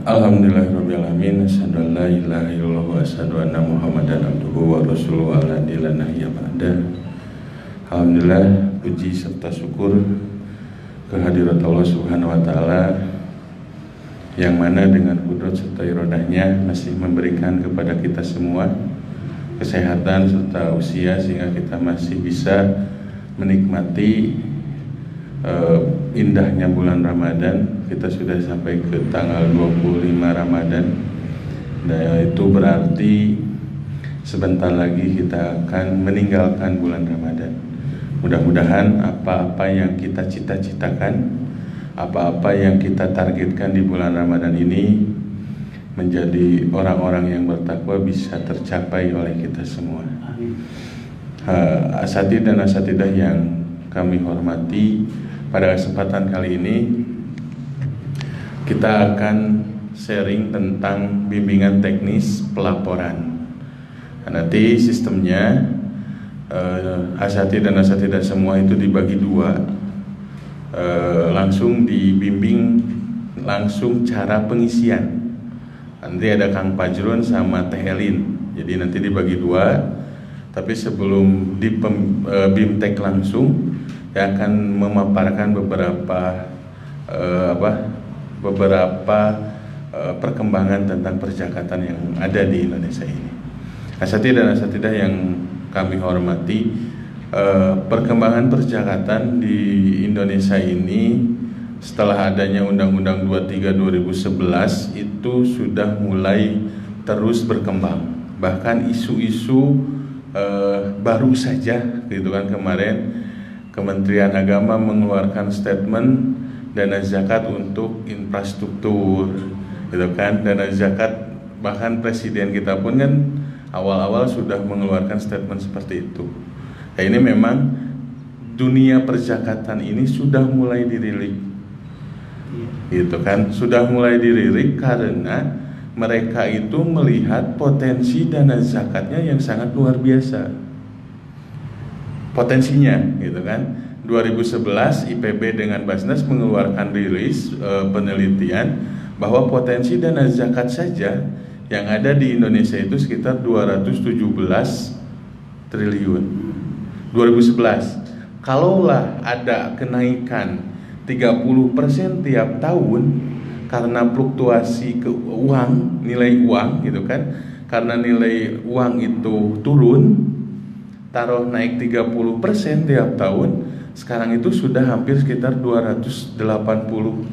Alhamdulillahirrabbilalamin. Asyhadu an la ilaha illallah wa asyhadu anna Muhammadan abduhu wa rasuluhu ala dilana ya ba'da. Alhamdulillah, puji serta syukur kehadirat Allah Subhanahu wa taala yang mana dengan kudrat serta iradahnya masih memberikan kepada kita semua kesehatan serta usia sehingga kita masih bisa menikmati indahnya bulan Ramadan. Kita sudah sampai ke tanggal 25 Ramadan. Dan itu berarti sebentar lagi kita akan meninggalkan bulan Ramadan. Mudah-mudahan apa-apa yang kita cita-citakan, apa-apa yang kita targetkan di bulan Ramadan ini menjadi orang-orang yang bertakwa bisa tercapai oleh kita semua. Asatidz dan asatidzah yang kami hormati, pada kesempatan kali ini kita akan sharing tentang bimbingan teknis pelaporan. Nanti sistemnya asatidz dan asatidzah semua itu dibagi dua, langsung dibimbing langsung cara pengisian. Nanti ada Kang Pajrun sama Teh Elin, jadi nanti dibagi dua. Tapi sebelum di BIMTEK langsung, saya akan memaparkan beberapa perkembangan tentang percakatan yang ada di Indonesia ini. Asatidz dan asatidzah yang kami hormati, perkembangan percakatan di Indonesia ini setelah adanya Undang-Undang 23 2011 itu sudah mulai terus berkembang. Bahkan isu-isu baru saja gitu kan, kemarin Kementerian Agama mengeluarkan statement dana zakat untuk infrastruktur gitu kan, dana zakat, bahkan presiden kita pun kan awal-awal sudah mengeluarkan statement seperti itu. Nah, ini memang dunia percakatan ini sudah mulai dirilik gitu kan, sudah mulai dirilik karena mereka itu melihat potensi dana zakatnya yang sangat luar biasa potensinya gitu kan. 2011 IPB dengan Basnas mengeluarkan rilis penelitian bahwa potensi dana zakat saja yang ada di Indonesia itu sekitar 217 triliun 2011. Kalaulah ada kenaikan 30% tiap tahun karena fluktuasi ke uang, nilai uang gitu kan, karena nilai uang itu turun, taruh naik 30% tiap tahun, sekarang itu sudah hampir sekitar 280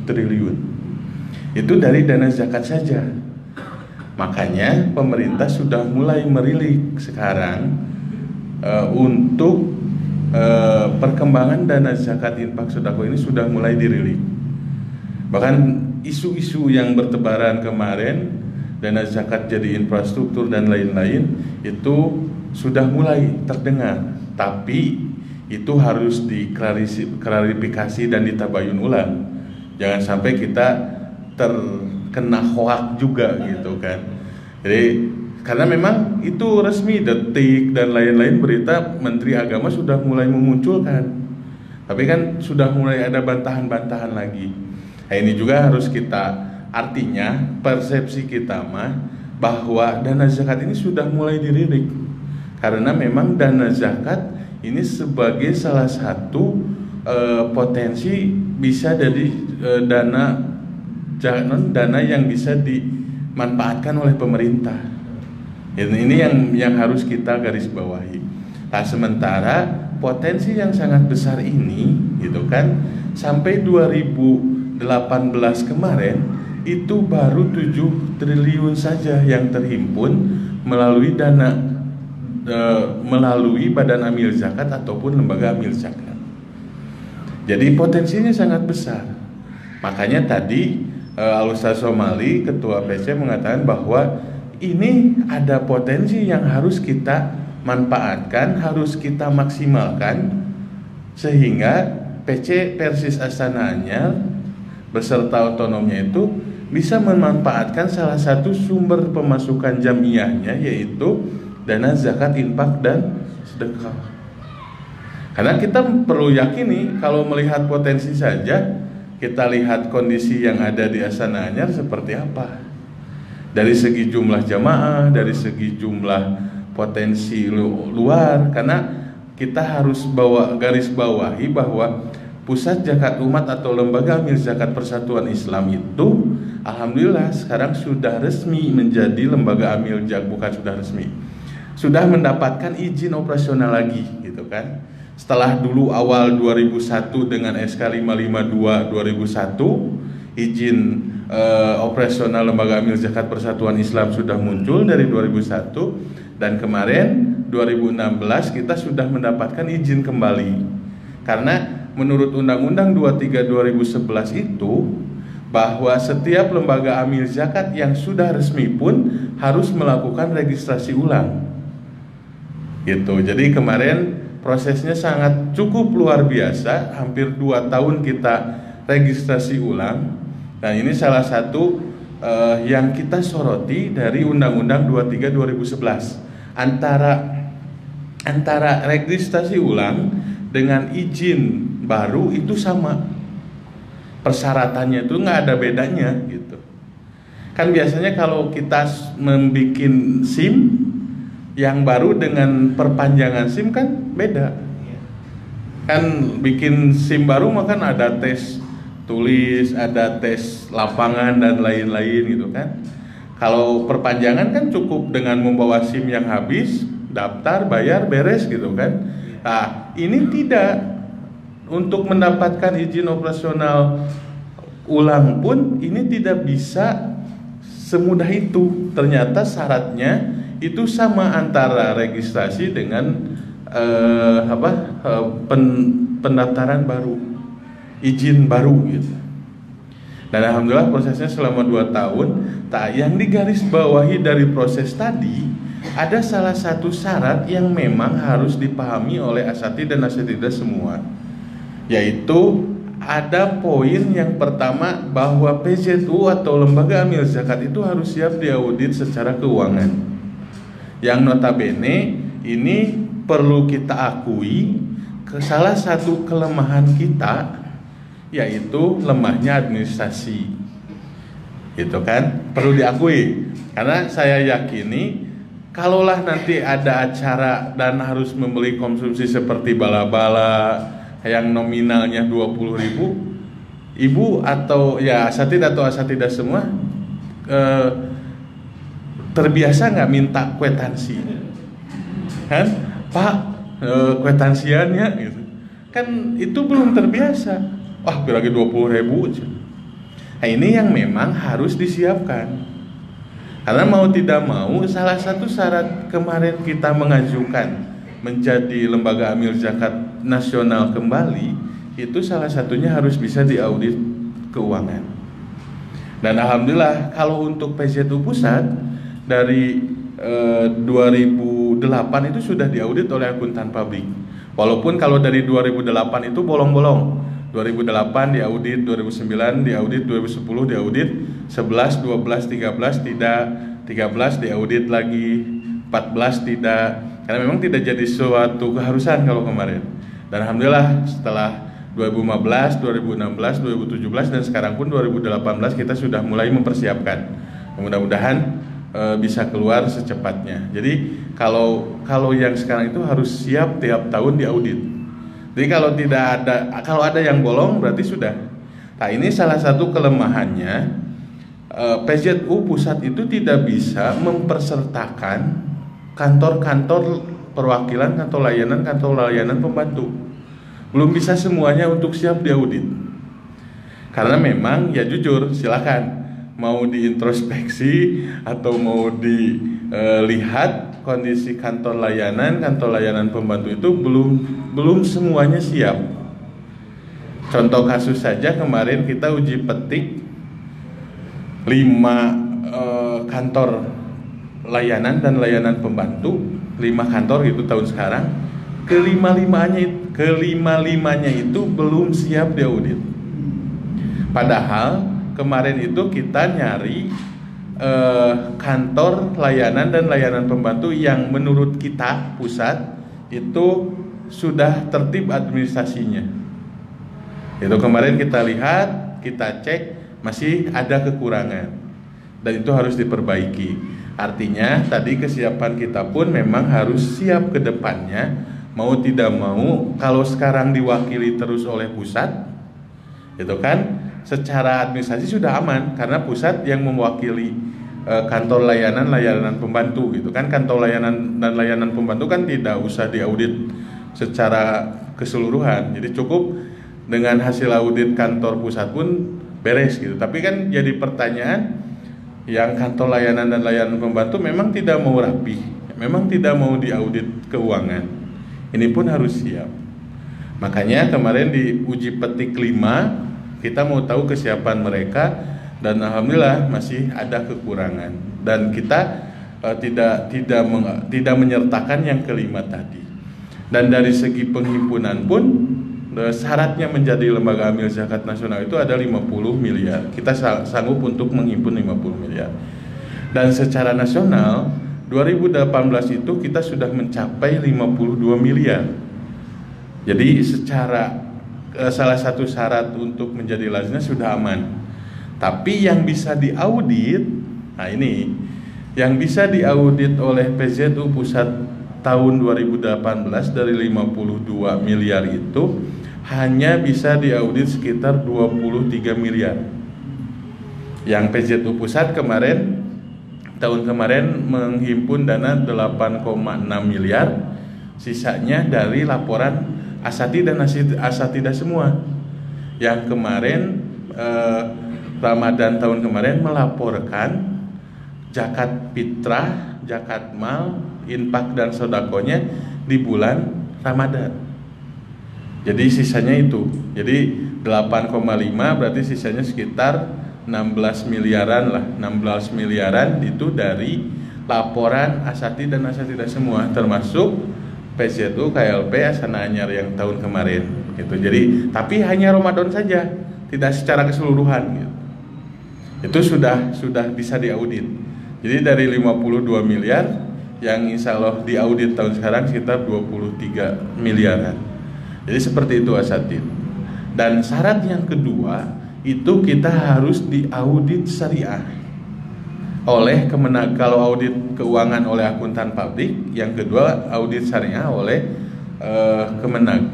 triliun. Itu dari dana zakat saja. Makanya pemerintah sudah mulai merilik sekarang untuk perkembangan dana zakat infak sedekah ini sudah mulai dirilik. Bahkan isu-isu yang bertebaran kemarin, dana zakat jadi infrastruktur dan lain-lain, itu sudah mulai terdengar. Tapi itu harus diklarifikasi dan ditabayun ulang. Jangan sampai kita terkena hoak juga gitu kan. Jadi karena memang itu resmi, Detik dan lain-lain berita Menteri Agama sudah mulai memunculkan. Tapi kan sudah mulai ada bantahan-bantahan lagi. Nah, ini juga harus kita, artinya persepsi kita mah bahwa dana zakat ini sudah mulai dirilik. Karena memang dana zakat ini sebagai salah satu potensi bisa jadi dana yang bisa dimanfaatkan oleh pemerintah. Ini yang harus kita garis bawahi. Nah, sementara potensi yang sangat besar ini gitu kan, sampai 2018 kemarin itu baru 7 triliun saja yang terhimpun melalui melalui badan amil zakat ataupun lembaga amil zakat. Jadi potensinya sangat besar. Makanya tadi Al-Ustaz Somali, Ketua PC, mengatakan bahwa ini ada potensi yang harus kita manfaatkan, harus kita maksimalkan, sehingga PC Persis Astana Anyar beserta otonomnya itu bisa memanfaatkan salah satu sumber pemasukan jamiahnya, yaitu dana zakat infak dan sedekah. Karena kita perlu yakini kalau melihat potensi saja kita lihat kondisi yang ada di Astana Anyar seperti apa. Dari segi jumlah jamaah, dari segi jumlah potensi luar, karena kita harus garis bawahi bahwa Pusat Zakat Umat atau Lembaga Amil Zakat Persatuan Islam itu alhamdulillah sekarang sudah resmi menjadi lembaga amil zakat, bukan sudah resmi, sudah mendapatkan izin operasional lagi gitu kan. Setelah dulu awal 2001 dengan SK 552 2001, izin operasional Lembaga Amil Zakat Persatuan Islam sudah muncul dari 2001, dan kemarin 2016 kita sudah mendapatkan izin kembali. Karena menurut Undang-Undang 23 2011 itu bahwa setiap lembaga amil zakat yang sudah resmi pun harus melakukan registrasi ulang. Gitu. Jadi kemarin prosesnya sangat cukup luar biasa, hampir 2 tahun kita registrasi ulang. Dan ini salah satu yang kita soroti dari Undang-Undang 23 2011. Antara registrasi ulang dengan izin baru itu sama. Persyaratannya itu nggak ada bedanya gitu. Kan biasanya kalau kita membuat SIM yang baru dengan perpanjangan SIM kan beda. Kan bikin SIM baru makan ada tes tulis, ada tes lapangan dan lain-lain gitu kan. Kalau perpanjangan kan cukup dengan membawa SIM yang habis, daftar, bayar, beres gitu kan. Nah, ini tidak. Untuk mendapatkan izin operasional ulang pun ini tidak bisa semudah itu. Ternyata syaratnya itu sama antara registrasi dengan pendaftaran baru, izin baru gitu. Dan alhamdulillah prosesnya selama 2 tahun. Yang digaris bawahi dari proses tadi, ada salah satu syarat yang memang harus dipahami oleh asatidz dan asatidzah semua, yaitu ada poin yang pertama bahwa PZU atau Lembaga Amil Zakat itu harus siap diaudit secara keuangan. Yang notabene ini perlu kita akui salah satu kelemahan kita, yaitu lemahnya administrasi. Gitu kan? Perlu diakui. Karena saya yakini kalaulah nanti ada acara dan harus membeli konsumsi seperti bala-bala yang nominalnya 20.000, ibu atau ya asatidz atau asatidzah semua terbiasa nggak minta kwitansi kan, Pak, kwitansiannya gitu kan, itu belum terbiasa. Wah, lagi 20.000. Nah, ini yang memang harus disiapkan, karena mau tidak mau salah satu syarat kemarin kita mengajukan menjadi lembaga amil zakat nasional kembali, itu salah satunya harus bisa diaudit keuangan. Dan alhamdulillah kalau untuk PZU pusat dari 2008 itu sudah diaudit oleh akuntan pabrik. Walaupun kalau dari 2008 itu bolong-bolong. 2008 diaudit, 2009 diaudit, 2010 diaudit, 11, 12, 13 tidak, 13 diaudit lagi, 14 tidak. Karena memang tidak jadi suatu keharusan kalau kemarin. Dan alhamdulillah setelah 2015, 2016, 2017 dan sekarang pun 2018 kita sudah mulai mempersiapkan. Mudah-mudahan bisa keluar secepatnya. Jadi kalau yang sekarang itu harus siap tiap tahun diaudit. Jadi kalau ada yang bolong berarti sudah. Nah, ini salah satu kelemahannya. PZU pusat itu tidak bisa mempersertakan kantor-kantor perwakilan, kantor layanan pembantu. Belum bisa semuanya untuk siap diaudit. Karena memang ya jujur, silakan mau diintrospeksi atau mau dilihat kondisi kantor layanan pembantu itu belum semuanya siap. Contoh kasus saja, kemarin kita uji petik 5 kantor layanan dan layanan pembantu, 5 kantor gitu tahun sekarang, kelima-limanya itu belum siap diaudit. Padahal kemarin itu kita nyari kantor layanan dan layanan pembantu yang menurut kita pusat itu sudah tertib administrasinya. Itu kemarin kita lihat kita cek masih ada kekurangan dan itu harus diperbaiki. Artinya tadi kesiapan kita pun memang harus siap ke depannya, mau tidak mau. Kalau sekarang diwakili terus oleh pusat, itu kan secara administrasi sudah aman karena pusat yang mewakili kantor layanan pembantu gitu kan. Kantor layanan dan layanan pembantu kan tidak usah diaudit secara keseluruhan, jadi cukup dengan hasil audit kantor pusat pun beres gitu. Tapi kan jadi pertanyaan, yang kantor layanan dan layanan pembantu memang tidak mau rapi, memang tidak mau diaudit keuangan, ini pun harus siap. Makanya kemarin di uji petik 5 kita mau tahu kesiapan mereka, dan alhamdulillah masih ada kekurangan, dan kita tidak menyertakan yang kelima tadi. Dan dari segi penghimpunan pun syaratnya menjadi lembaga amil zakat nasional itu ada 50 miliar. Kita sanggup untuk menghimpun 50 miliar. Dan secara nasional 2018 itu kita sudah mencapai 52 miliar. Jadi secara salah satu syarat untuk menjadi lajnah sudah aman. Tapi yang bisa diaudit, nah ini yang bisa diaudit oleh PZU Pusat tahun 2018 dari 52 miliar itu hanya bisa diaudit sekitar 23 miliar. Yang PZU Pusat tahun kemarin menghimpun dana 8,6 miliar, sisanya dari laporan asati dan asatidah semua. Yang kemarin Ramadan tahun kemarin melaporkan zakat fitrah, zakat mal, infak dan sodakonya di bulan Ramadan. Jadi sisanya itu, jadi 8,5 berarti sisanya sekitar 16 miliaran lah. 16 miliaran itu dari laporan asati dan asatidah semua, termasuk PZU, KLP, Asana Anyar yang tahun kemarin gitu. Jadi tapi hanya Ramadan saja, tidak secara keseluruhan gitu. Itu sudah bisa diaudit. Jadi dari 52 miliar yang insya Allah diaudit tahun sekarang sekitar 23 miliaran. Jadi seperti itu asatid. Dan syarat yang kedua itu kita harus diaudit syariah oleh Kemenag. Kalau audit keuangan oleh akuntan publik, yang kedua audit syariah oleh Kemenag.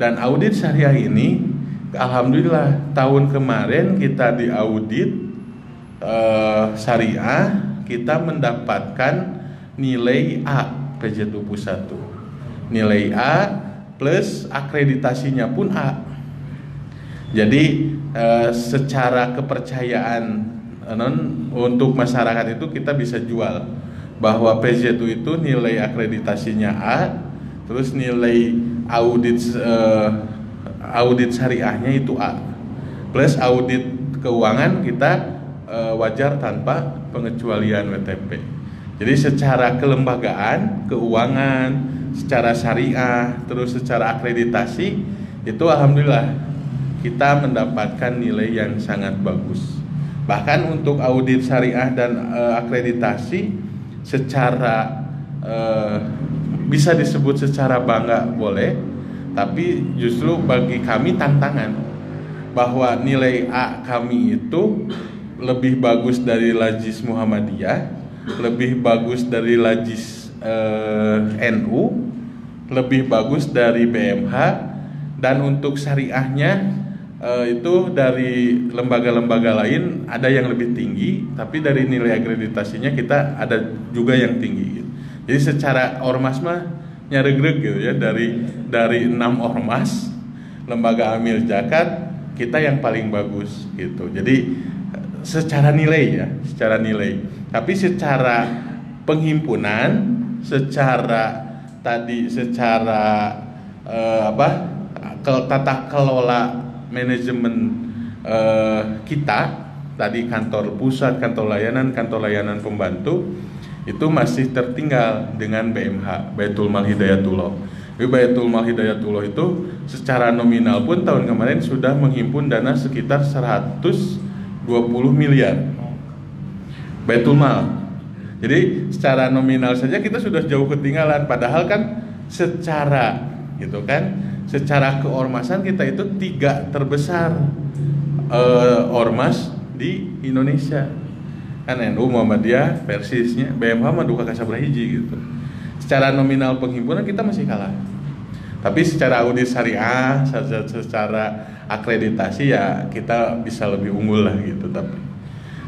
Dan audit syariah ini alhamdulillah tahun kemarin kita diaudit syariah, kita mendapatkan nilai A PZU Pusat tuh. Nilai A plus akreditasinya pun A. Jadi secara kepercayaan untuk masyarakat itu kita bisa jual bahwa PZU itu nilai akreditasinya A, terus nilai audit syariahnya itu A. Plus audit keuangan kita wajar tanpa pengecualian WTP. Jadi secara kelembagaan, keuangan, secara syariah, terus secara akreditasi itu alhamdulillah kita mendapatkan nilai yang sangat bagus. Bahkan untuk audit syariah dan akreditasi secara bisa disebut secara bangga boleh, tapi justru bagi kami tantangan bahwa nilai A kami itu lebih bagus dari Lajis Muhammadiyah, lebih bagus dari Lajis NU, lebih bagus dari BMH, dan untuk syariahnya itu dari lembaga-lembaga lain ada yang lebih tinggi, tapi dari nilai akreditasinya kita ada juga yang tinggi. Jadi secara ormas mah nyaregreg gitu ya, dari 6 ormas lembaga amil zakat kita yang paling bagus gitu. Jadi secara nilai ya, secara nilai. Tapi secara penghimpunan, secara tata kelola manajemen kita tadi, kantor pusat, kantor layanan pembantu itu masih tertinggal dengan BMH, Baitul Mal Hidayatullah. Jadi Baitul Mal Hidayatullah itu secara nominal pun tahun kemarin sudah menghimpun dana sekitar 120 miliar Baitul Mal. Jadi secara nominal saja kita sudah jauh ketinggalan, padahal kan secara gitu kan, secara keormasan kita itu 3 terbesar ormas di Indonesia. Kan NU Muhammadiyah, Persisnya, BMH mah duka kasabra hiji gitu. Secara nominal penghimpunan kita masih kalah. Tapi secara audit syariah, secara akreditasi ya kita bisa lebih unggul lah gitu.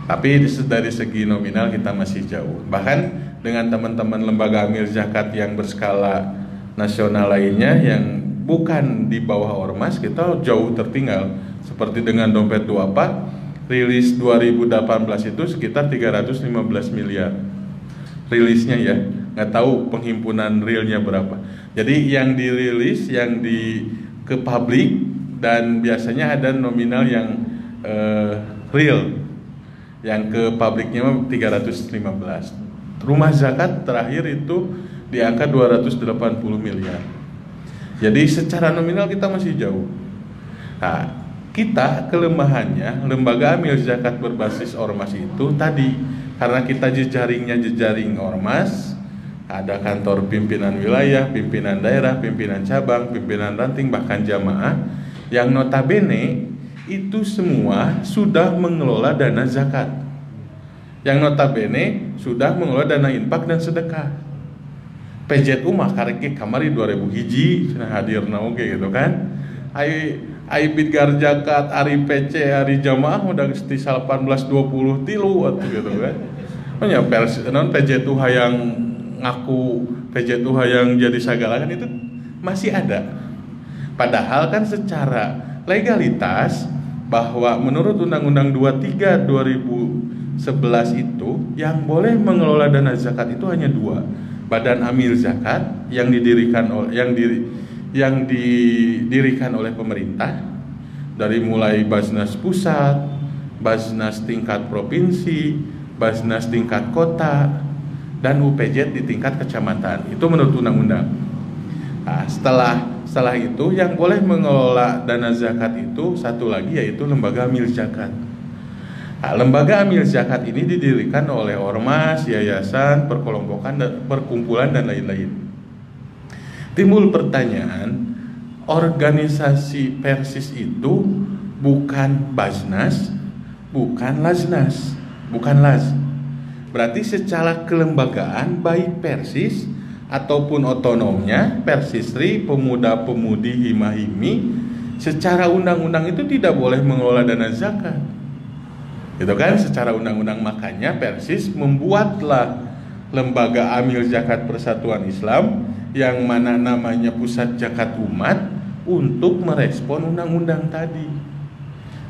Tapi dari segi nominal kita masih jauh. Bahkan dengan teman-teman lembaga amil zakat yang berskala nasional lainnya yang bukan di bawah ormas, kita jauh tertinggal. Seperti dengan dompet duapa, rilis 2018 itu sekitar 315 miliar rilisnya ya, nggak tahu penghimpunan realnya berapa. Jadi yang dirilis, yang ke publik, dan biasanya ada nominal yang real, yang ke publiknya 315. Rumah zakat terakhir itu di angka 280 miliar. Jadi secara nominal kita masih jauh. Nah, kita kelemahannya lembaga amil zakat berbasis ormas itu tadi, karena kita jejaring ormas, ada kantor pimpinan wilayah, pimpinan daerah, pimpinan cabang, pimpinan ranting, bahkan jamaah yang notabene itu semua sudah mengelola dana zakat, yang notabene sudah mengelola dana infak dan sedekah. PJTU mah karek kamari 2000 hiji cenah hadir oge gitu kan. Ai bidgar zakat, ari PC, ari jamaah udah di 1820 tilu gitu kan. Nya non PJTU hayang ngaku PJTU hayang jadi sagala kan itu masih ada. Padahal kan secara legalitas bahwa menurut Undang-Undang 23 2011 itu yang boleh mengelola dana zakat itu hanya dua, Badan Amil Zakat yang didirikan oleh pemerintah, dari mulai Basnas pusat, Basnas tingkat provinsi, Basnas tingkat kota, dan UPZ di tingkat kecamatan. Itu menurut undang-undang. Nah, setelah itu yang boleh mengelola dana zakat itu satu lagi, yaitu lembaga amil zakat. Nah, lembaga amil zakat ini didirikan oleh ormas, yayasan, perkelompokan, perkumpulan dan lain-lain. Timbul pertanyaan, organisasi Persis itu bukan Basnas, bukan Laznas, bukan Laz. Berarti secara kelembagaan baik Persis ataupun otonomnya, Persisri, pemuda-pemudi, hima-himi, secara undang-undang itu tidak boleh mengelola dana zakat. Gitu kan, secara undang-undang. Makanya Persis membuatlah lembaga amil zakat Persatuan Islam yang mana namanya Pusat Zakat Umat untuk merespon undang-undang tadi.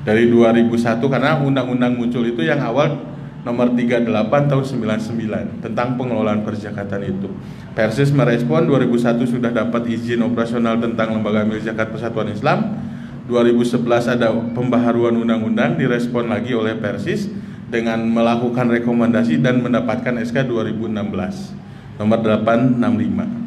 Dari 2001, karena undang-undang muncul itu yang awal nomor 38 tahun 99 tentang pengelolaan perzakatan itu. Persis merespon 2001 sudah dapat izin operasional tentang lembaga amil zakat Persatuan Islam. 2011 ada pembaharuan undang-undang, direspon lagi oleh Persis dengan melakukan rekomendasi dan mendapatkan SK 2016 nomor 865.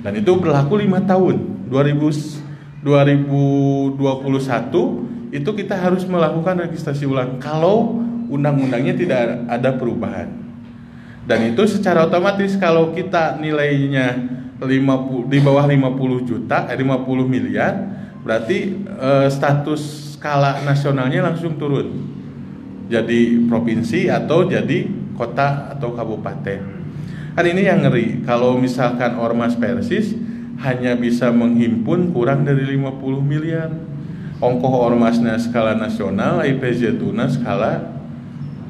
Dan itu berlaku 5 tahun. 2021 itu kita harus melakukan registrasi ulang kalau undang-undangnya tidak ada perubahan. Dan itu secara otomatis kalau kita nilainya 50, di bawah 50 juta, 50 miliar, berarti status skala nasionalnya langsung turun. Jadi provinsi atau jadi kota atau kabupaten. Kan ini yang ngeri, kalau misalkan ormas Persis hanya bisa menghimpun kurang dari 50 miliar. Ongkoh ormasnya skala nasional, IPZ-nya skala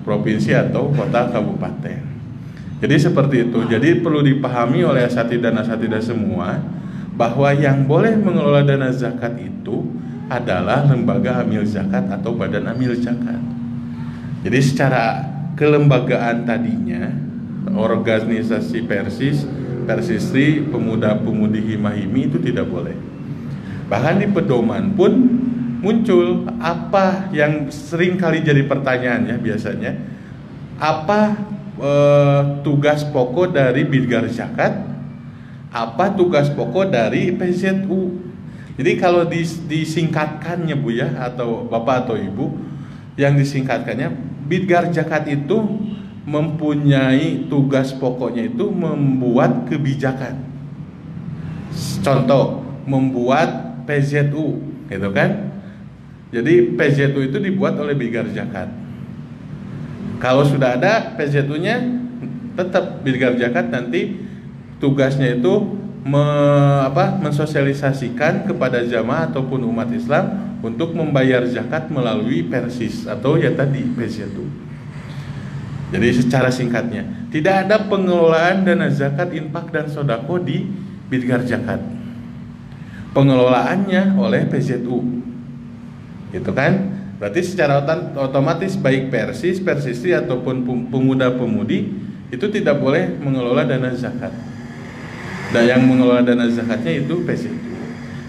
provinsi atau kota kabupaten. Jadi seperti itu. Jadi perlu dipahami oleh asatidah dan asatidah semua bahwa yang boleh mengelola dana zakat itu adalah lembaga amil zakat atau badan amil zakat. Jadi secara kelembagaan tadinya organisasi Persis, Persisri, pemuda-pemudi hima-himi itu tidak boleh. Bahkan di pedoman pun muncul apa yang sering kali jadi pertanyaan ya biasanya, apa tugas pokok dari Bidgar Zakat, apa tugas pokok dari PZU. Jadi kalau disingkatkannya Bu ya, atau Bapak atau Ibu, yang disingkatkannya Bidgar Zakat itu mempunyai tugas pokoknya itu membuat kebijakan. Contoh, membuat PZU, gitu kan? Jadi PZU itu dibuat oleh Bidgar Zakat. Kalau sudah ada PZU-nya, tetap Bidgar Zakat nanti tugasnya itu mensosialisasikan kepada jamaah ataupun umat Islam untuk membayar zakat melalui Persis atau ya tadi PZU. Jadi secara singkatnya, tidak ada pengelolaan dana zakat, infak dan sodako di Bidgar Zakat. Pengelolaannya oleh PZU, gitu kan? Berarti secara otomatis baik Persis, Persistri ataupun pemuda-pemudi itu tidak boleh mengelola dana zakat. Dan yang mengelola dana zakatnya itu PZU.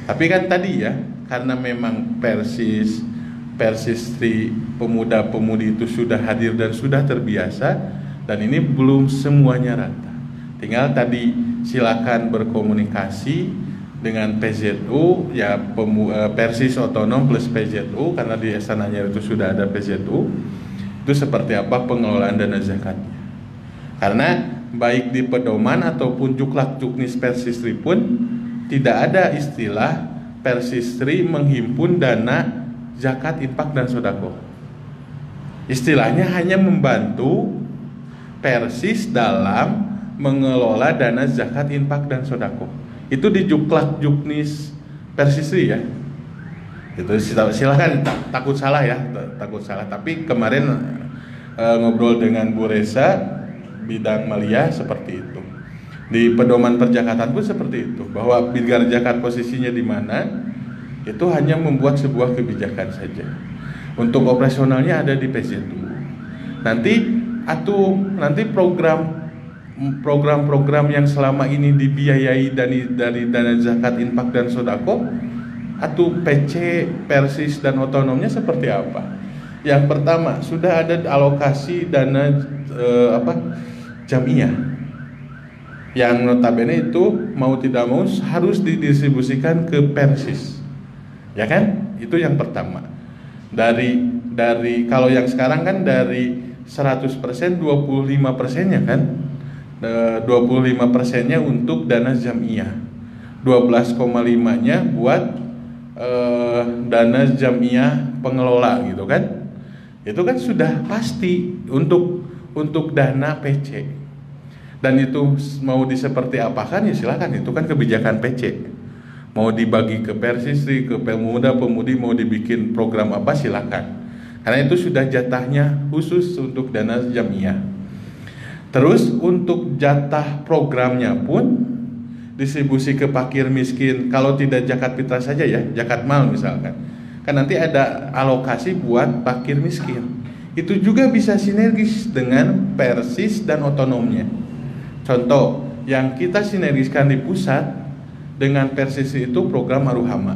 Tapi kan tadi ya, karena memang Persis, Persistri, pemuda-pemudi itu sudah hadir dan sudah terbiasa, dan ini belum semuanya rata. Tinggal tadi silakan berkomunikasi dengan PZU ya, Persis otonom plus PZU, karena di sananya itu sudah ada PZU, itu seperti apa pengelolaan dana zakatnya. Karena baik di pedoman ataupun juklak juknis Persistri pun tidak ada istilah Persistri menghimpun dana zakat, infak dan sodako. Istilahnya hanya membantu Persis dalam mengelola dana zakat, infak dan sodako. Itu di juklak juknis Persistri ya. Itu silahkan, takut salah ya, takut salah. Tapi kemarin ngobrol dengan Bu Reza bidang maliyah seperti itu. Di pedoman perjakatan pun seperti itu, bahwa Bidgar Zakat posisinya di mana itu hanya membuat sebuah kebijakan saja. Untuk operasionalnya ada di PZU. Nanti program-program yang selama ini dibiayai dari dana zakat, infak dan sodako, atau PC, Persis dan otonomnya seperti apa? Yang pertama, sudah ada alokasi dana jamiah, yang notabene itu mau tidak mau harus didistribusikan ke Persis, ya kan? Itu yang pertama. Dari kalau yang sekarang kan dari 100% 25%-nya kan, 25%-nya untuk dana jamiah, 12,5-nya buat dana jamiah pengelola gitu kan. Itu kan sudah pasti untuk dana PC. Dan itu mau diseperti apakan ya silakan, itu kan kebijakan PC. Mau dibagi ke Persistri, ke pemuda-pemudi, mau dibikin program apa silakan. Karena itu sudah jatahnya khusus untuk dana jamiah. Terus untuk jatah programnya pun distribusi ke fakir miskin. Kalau tidak zakat fitrah saja ya, zakat mal misalkan, kan nanti ada alokasi buat fakir miskin. Itu juga bisa sinergis dengan Persis dan otonomnya. Contoh yang kita sinergiskan di pusat dengan Persis itu program Maruhama.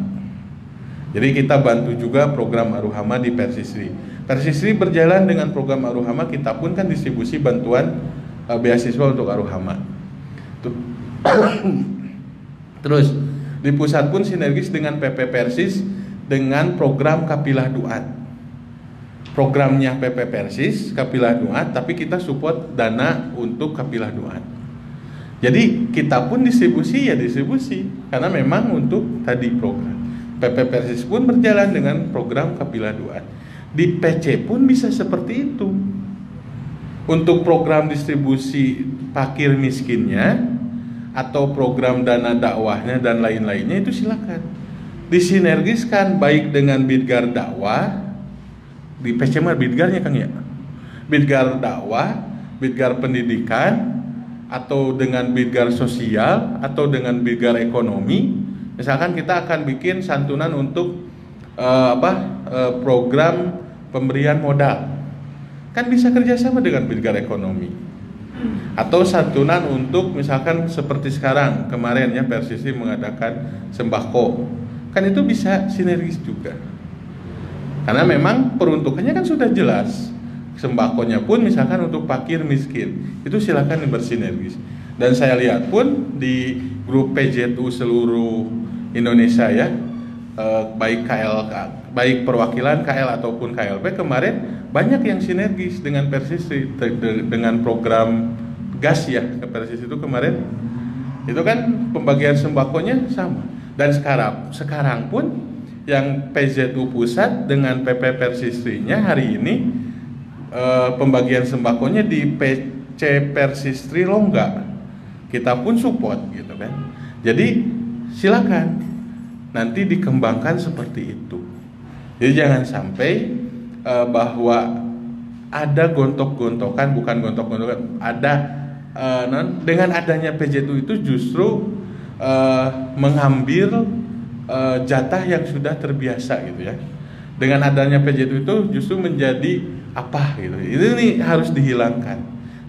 Jadi kita bantu juga program Maruhama di Persistri. Persistri berjalan dengan program Maruhama, kita pun kan distribusi bantuan beasiswa untuk Maruhama. Terus di pusat pun sinergis dengan PP Persis dengan program Kapilah Duat. Programnya PP Persis Kapilah Duat, tapi kita support dana untuk Kapilah Duat. Jadi kita pun distribusi karena memang untuk tadi program. PP Persis pun berjalan dengan program Kapilah Duat. Di PC pun bisa seperti itu. Untuk program distribusi fakir miskinnya atau program dana dakwahnya dan lain-lainnya itu silakan disinergiskan baik dengan Bidgar dakwah, di PC mah Bidgarnya Kang ya, Bidgar dakwah, Bidgar pendidikan, atau dengan Bidgar sosial, atau dengan Bidgar ekonomi. Misalkan kita akan bikin santunan untuk program pemberian modal, kan bisa kerjasama dengan Bidgar ekonomi. Atau santunan untuk misalkan seperti sekarang kemarin ya Persistri mengadakan sembako, kan itu bisa sinergis juga. Karena memang peruntukannya kan sudah jelas. Sembakonya pun misalkan untuk fakir miskin, itu silakan bersinergis. Dan saya lihat pun di grup PZU seluruh Indonesia ya, baik perwakilan KL ataupun KLP kemarin banyak yang sinergis dengan Persistri dengan program gas ya ke Persis itu kemarin. Itu kan pembagian sembakonya sama. Dan sekarang pun yang PZU pusat dengan PP Persistri-nya hari ini pembagian sembakonya di PC Persistri Longga. Kita pun support gitu kan. Jadi silakan nanti dikembangkan seperti itu. Jadi jangan sampai bahwa ada gontok-gontokan, bukan gontok-gontokan, ada dengan adanya PZU itu justru mengambil jatah yang sudah terbiasa gitu ya. Dengan adanya PZU itu justru menjadi apa gitu. Ini harus dihilangkan.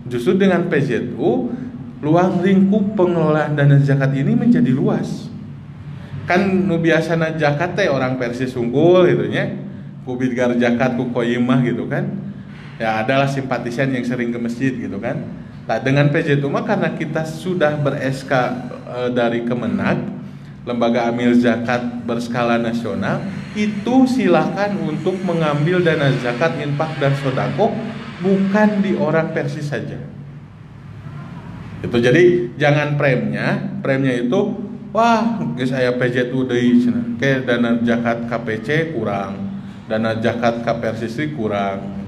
Justru dengan PZU ruang lingkup pengelolaan dana zakat ini menjadi luas. Kan nu biasana zakat teh orang Persis unggul gitu nya. Ku bidgar zakat ku qoimah gitu kan. Ya adalah simpatisan yang sering ke masjid gitu kan. Nah, dengan PZU mah karena kita sudah ber-SK dari Kemenag, Lembaga Amil Zakat berskala nasional, itu silakan untuk mengambil dana zakat, infak dan sedekah bukan di orang Persis saja. Itu jadi jangan premnya itu wah geus aya PZU deui cenah. Ke dana zakat KPC kurang, dana zakat KPRSistri kurang.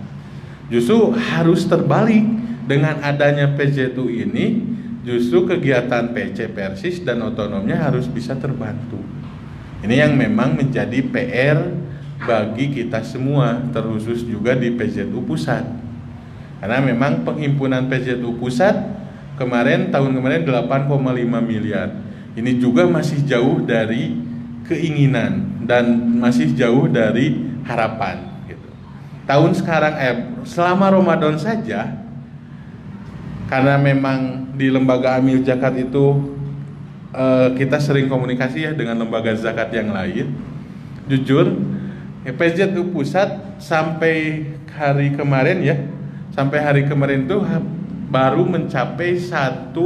Justru harus terbalik, dengan adanya PZU ini justru kegiatan PC Persis dan otonomnya harus bisa terbantu. Ini yang memang menjadi PR bagi kita semua, terkhusus juga di PZU pusat. Karena memang penghimpunan PZU pusat tahun kemarin 8,5 miliar. Ini juga masih jauh dari keinginan dan masih jauh dari harapan gitu. Tahun sekarang selama Ramadan saja, karena memang di lembaga Amil Zakat itu kita sering komunikasi ya dengan lembaga zakat yang lain. Jujur, PZU pusat sampai hari kemarin tuh baru mencapai 1,3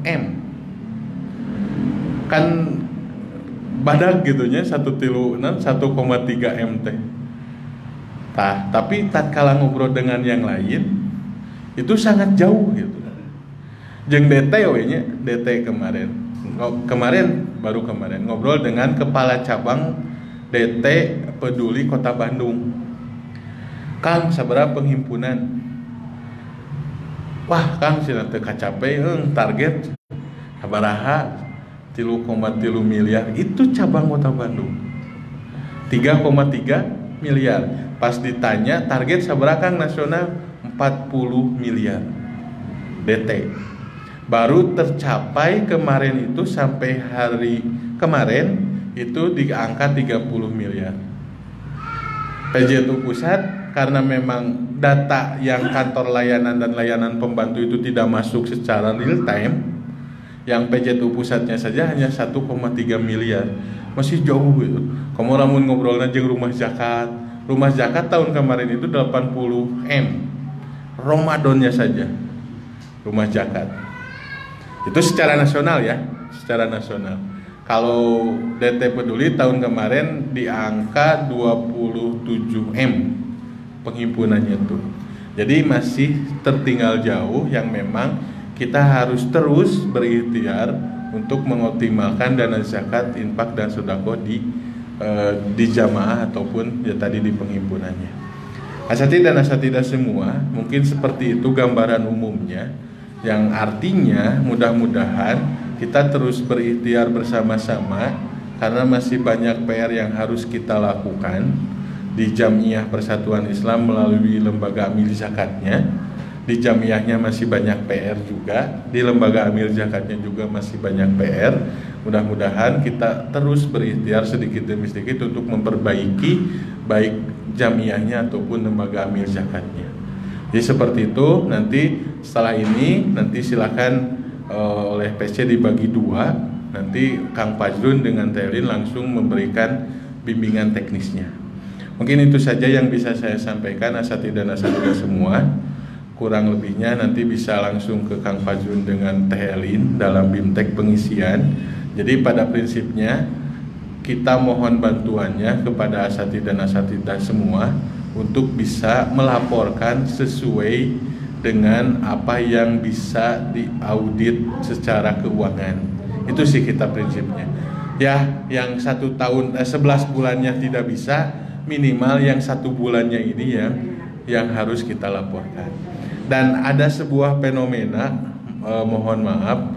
M. Kan badak gitunya 1,3 M teh. Tapi tatkala ngobrol dengan yang lain itu sangat jauh gitu. Jeung DT baru kemarin ngobrol dengan kepala cabang DT Peduli Kota Bandung. Kang, sabaraha penghimpunan? Wah, Kang cenah teu kacape target sabaraha 3,3 miliar. Itu cabang Kota Bandung 3,3 miliar. Pas ditanya target sabaraha Kang nasional 40 miliar DT. Baru tercapai kemarin itu, sampai hari kemarin itu di angka 30 miliar. PZU pusat karena memang data yang kantor layanan dan layanan pembantu itu tidak masuk secara real time, yang PZU pusatnya saja hanya 1,3 miliar, masih jauh gitu. Kamu lamun ngobrolna jeung rumah zakat tahun kemarin itu 80 M Ramadannya saja rumah zakat. Itu secara nasional ya, secara nasional. Kalau DT Peduli tahun kemarin di angka 27 M penghimpunannya tuh. Jadi masih tertinggal jauh, yang memang kita harus terus berikhtiar untuk mengoptimalkan dana zakat, infak dan sedekah di jamaah ataupun ya tadi di penghimpunannya. Asatidz dan asatidah semua, mungkin seperti itu gambaran umumnya, yang artinya mudah-mudahan kita terus berikhtiar bersama-sama, karena masih banyak PR yang harus kita lakukan di Jamiyah Persatuan Islam melalui lembaga Amil Zakatnya. Di Jamiyahnya masih banyak PR juga, di lembaga Amil Zakatnya juga masih banyak PR. Mudah-mudahan kita terus berikhtiar sedikit demi sedikit untuk memperbaiki baik Jamiyahnya ataupun lembaga Amil Zakatnya. Jadi seperti itu. Nanti setelah ini nanti silakan oleh PC dibagi dua. Nanti Kang Fajrun dengan Telin langsung memberikan bimbingan teknisnya. Mungkin itu saja yang bisa saya sampaikan, asatidz dan asatidah semua. Kurang lebihnya nanti bisa langsung ke Kang Fajrun dengan Telin dalam BIMTEK pengisian. Jadi pada prinsipnya kita mohon bantuannya kepada asatidz dan asatidah semua untuk bisa melaporkan sesuai dengan apa yang bisa diaudit secara keuangan. Itu sih kita prinsipnya. Ya, yang 1 tahun 11 bulannya tidak bisa, minimal yang 1 bulannya ini yang harus kita laporkan. Dan ada sebuah fenomena, mohon maaf,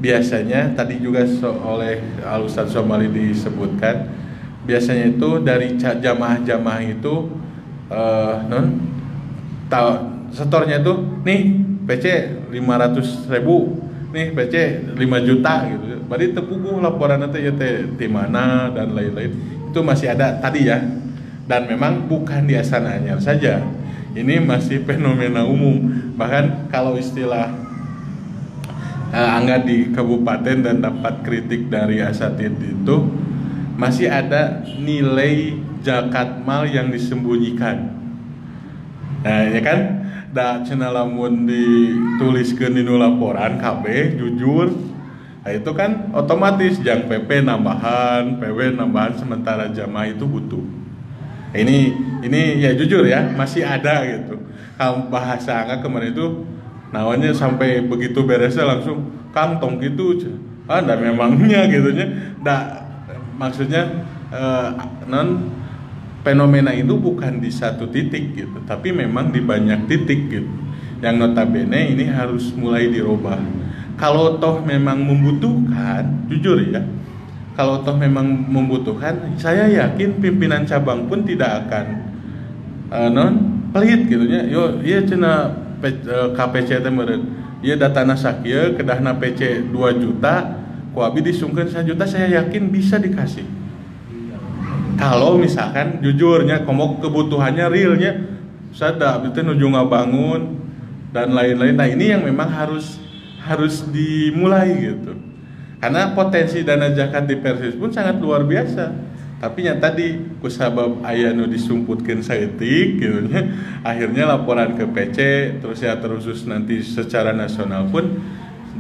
biasanya tadi juga oleh Al-Ustadz Somali disebutkan, biasanya itu dari jamaah-jamaah itu setornya itu nih PC 500.000, nih PC 5 juta gitu. Berarti tepuguh laporan nanti ya di mana dan lain-lain. Itu masih ada tadi ya. Dan memang bukan di Astana Anyar saja. Ini masih fenomena umum. Bahkan kalau istilah Angga di kabupaten dan dapat kritik dari asatid itu, masih ada nilai zakat mal yang disembunyikan. Nah, ya kan? Da cenah lamun dituliskeun di laporan KB jujur. Nah, itu kan otomatis jang PP nambahan, PW nambahan sementara jamaah itu butuh. Ini ya jujur ya, masih ada gitu. Kalau bahasa Angga kemarin itu nawanya sampai begitu beresnya langsung kantong gitu. Dan memangnya gitunya. Maksudnya fenomena itu bukan di satu titik gitu, tapi memang di banyak titik gitu. Yang notabene ini harus mulai dirubah. Kalau toh memang membutuhkan, jujur ya, kalau toh memang membutuhkan, saya yakin pimpinan cabang pun tidak akan pelit gitunya. Yo, iya cenah KPC teh meureun. Ieu datana sakieu kedahna PC 2 juta, ku abi disungkeun 1 juta, saya yakin bisa dikasih. Kalau misalkan jujurnya komok kebutuhannya realnya sada itu nuju ngabangun dan lain-lain. Nah, ini yang memang harus dimulai gitu. Karena potensi dana zakat di Persis pun sangat luar biasa. Tapi yang tadi kusabab aya nu disumputkeun saeutik gitu nya, akhirnya laporan ke PC terus ya terus nanti secara nasional pun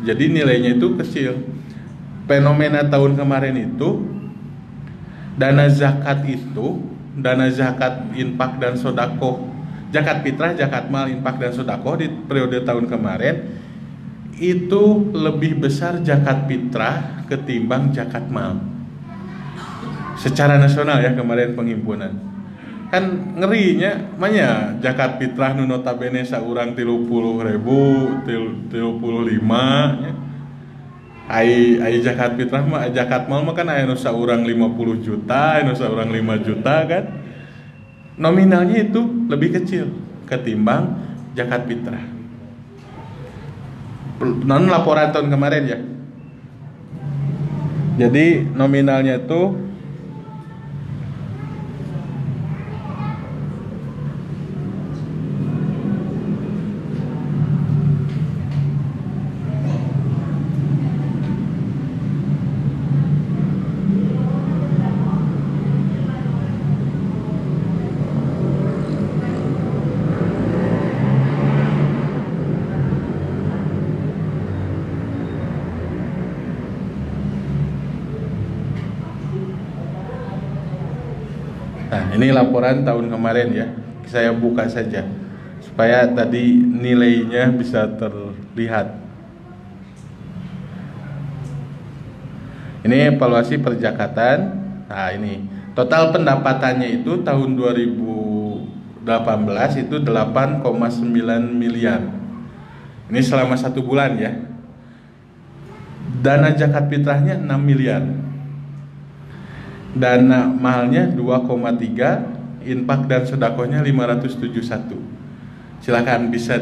jadi nilainya itu kecil. Fenomena tahun kemarin itu dana zakat infak dan sodakoh, zakat fitrah, zakat mal, infak dan sodakoh di periode tahun kemarin itu lebih besar zakat fitrah ketimbang zakat mal secara nasional ya kemarin penghimpunan. Kan ngerinya manya zakat fitrah nu notabene saurang 30.000 35 ya. Ai zakat fitrah mah zakat mal mah kan aya nu saurang 50 juta, anu saurang 5 juta kan. Nominalnya itu lebih kecil ketimbang zakat fitrah. Non laporan tahun kemarin ya. Jadi nominalnya itu ini laporan tahun kemarin ya, saya buka saja supaya tadi nilainya bisa terlihat. Ini evaluasi perjakatan. Nah, ini total pendapatannya itu tahun 2018 itu 8,9 miliar. Ini selama 1 bulan ya. Dana zakat fitrahnya 6 miliar. Dana mahalnya 2,3, infak dan sedekahnya 571. Silakan bisa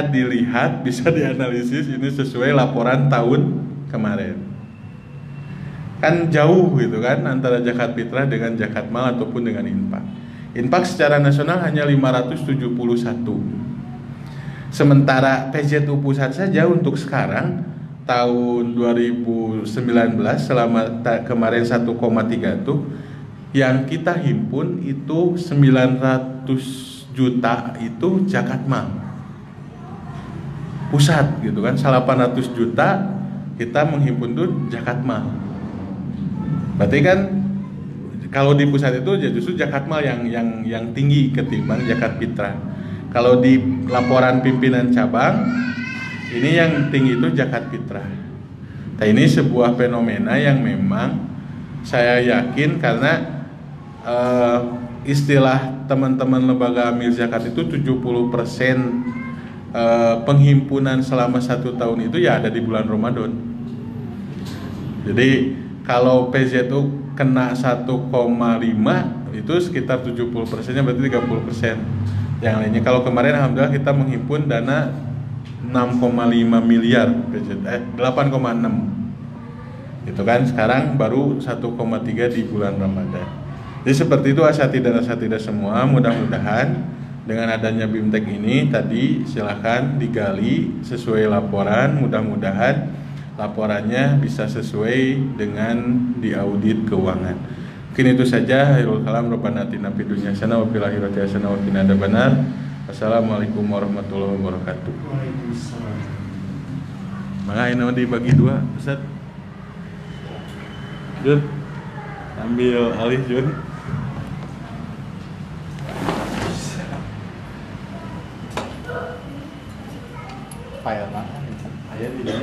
dilihat, bisa dianalisis ini sesuai laporan tahun kemarin. Kan jauh gitu kan antara zakat fitrah dengan zakat mal ataupun dengan infak. Infak secara nasional hanya 571. Sementara PZU pusat saja untuk sekarang tahun 2019 selama kemarin 1,3 tuh yang kita himpun itu 900 juta itu zakat mal pusat gitu kan, 800 juta kita menghimpun tuh zakat mal. Berarti kan kalau di pusat itu justru zakat mal yang tinggi ketimbang zakat fitrah. Kalau di laporan pimpinan cabang ini yang tinggi itu zakat fitrah. Nah, ini sebuah fenomena yang memang saya yakin karena istilah teman-teman lembaga Amil Zakat itu 70% penghimpunan selama 1 tahun itu ya ada di bulan Ramadan. Jadi kalau PZ itu kena 1,5 itu sekitar 70%-nya berarti 30%. Yang lainnya kalau kemarin alhamdulillah kita menghimpun dana 6,5 miliar PZ, 8,6. Itu kan sekarang baru 1,3 di bulan Ramadan. Jadi seperti itu asatidah semua, mudah-mudahan dengan adanya BIMTEK ini tadi silakan digali sesuai laporan, mudah-mudahan laporannya bisa sesuai dengan diaudit keuangan. Mungkin itu saja. Hairul kalam, Rabbana atina fid dunya hasanah wa fil akhirati hasanah wa qina adzabannar. Assalamualaikum warahmatullahi wabarakatuh. Waalaikumsalam. Maka ini dibagi dua, Ustaz. Jun, ambil alih Jun. File mana? Ayat ini.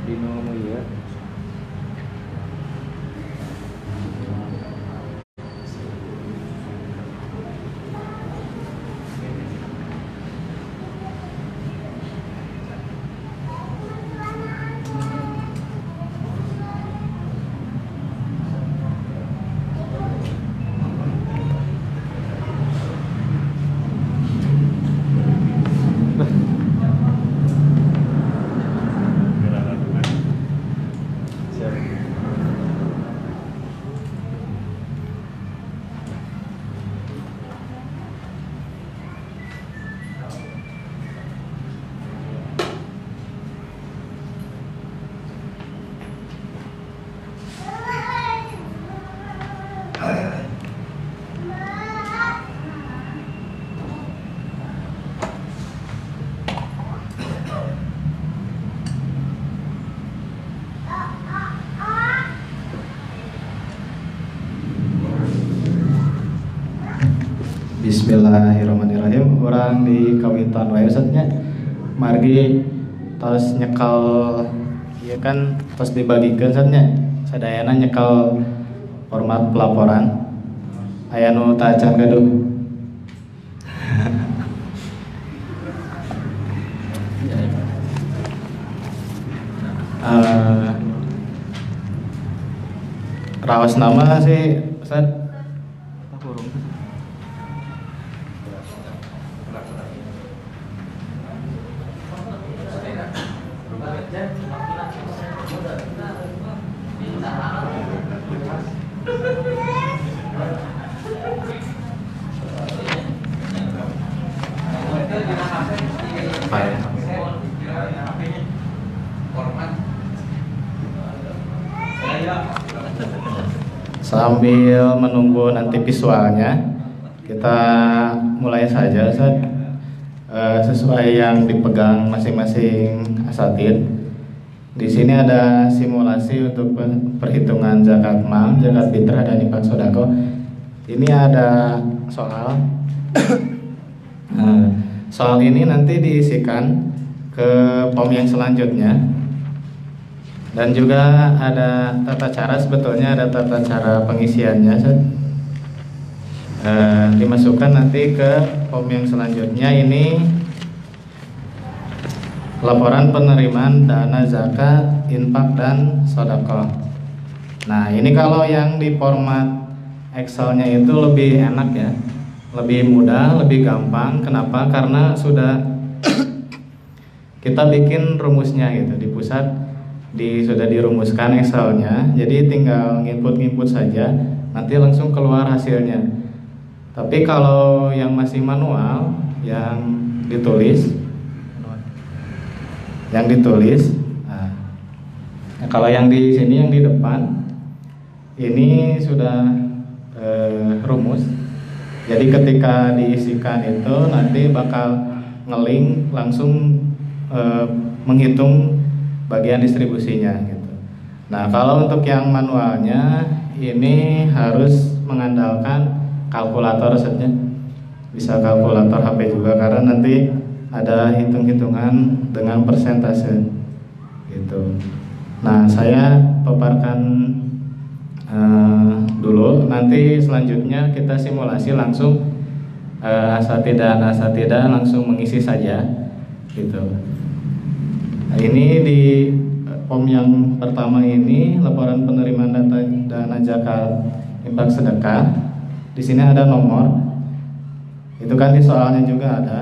Binomo ya. Bismillahirrahmanirrahim. Orang di kawitan wae Ustaznya margi tos nyekal ieu kan tos dibagikeun Ustaznya sadayana nyekal format pelaporan aya nu taacan gaduh. Raos nama sih Ustaz. Sambil menunggu nanti visualnya, kita mulai saja Ustaz. Sesuai yang dipegang masing-masing asatid. Di sini ada simulasi untuk perhitungan zakat mal, zakat fitrah dan infak sodako. Ini ada soal. Soal ini nanti diisikan ke POM yang selanjutnya. Dan juga ada tata cara, sebetulnya ada tata cara pengisiannya. Dimasukkan nanti ke POM yang selanjutnya. Ini laporan penerimaan dana zakat, infak dan sedekah. Nah, ini kalau yang di format Excelnya itu lebih enak ya, lebih mudah, lebih gampang. Kenapa? Karena sudah kita bikin rumusnya gitu di pusat, sudah dirumuskan Excelnya. Jadi tinggal nginput saja, nanti langsung keluar hasilnya. Tapi kalau yang masih manual, yang ditulis, nah, kalau yang di sini yang di depan ini sudah rumus. Jadi ketika diisikan itu nanti bakal ngelink langsung menghitung bagian distribusinya gitu. Nah, kalau untuk yang manualnya ini harus mengandalkan kalkulator saja. Bisa kalkulator HP juga karena nanti ada hitung-hitungan dengan persentase gitu. Nah, saya paparkan dulu, nanti selanjutnya kita simulasi langsung asatidah langsung mengisi saja gitu. Nah, ini di form yang pertama ini laporan penerimaan dana zakat infak sedekah. Di sini ada nomor. Itu kan di soalnya juga ada.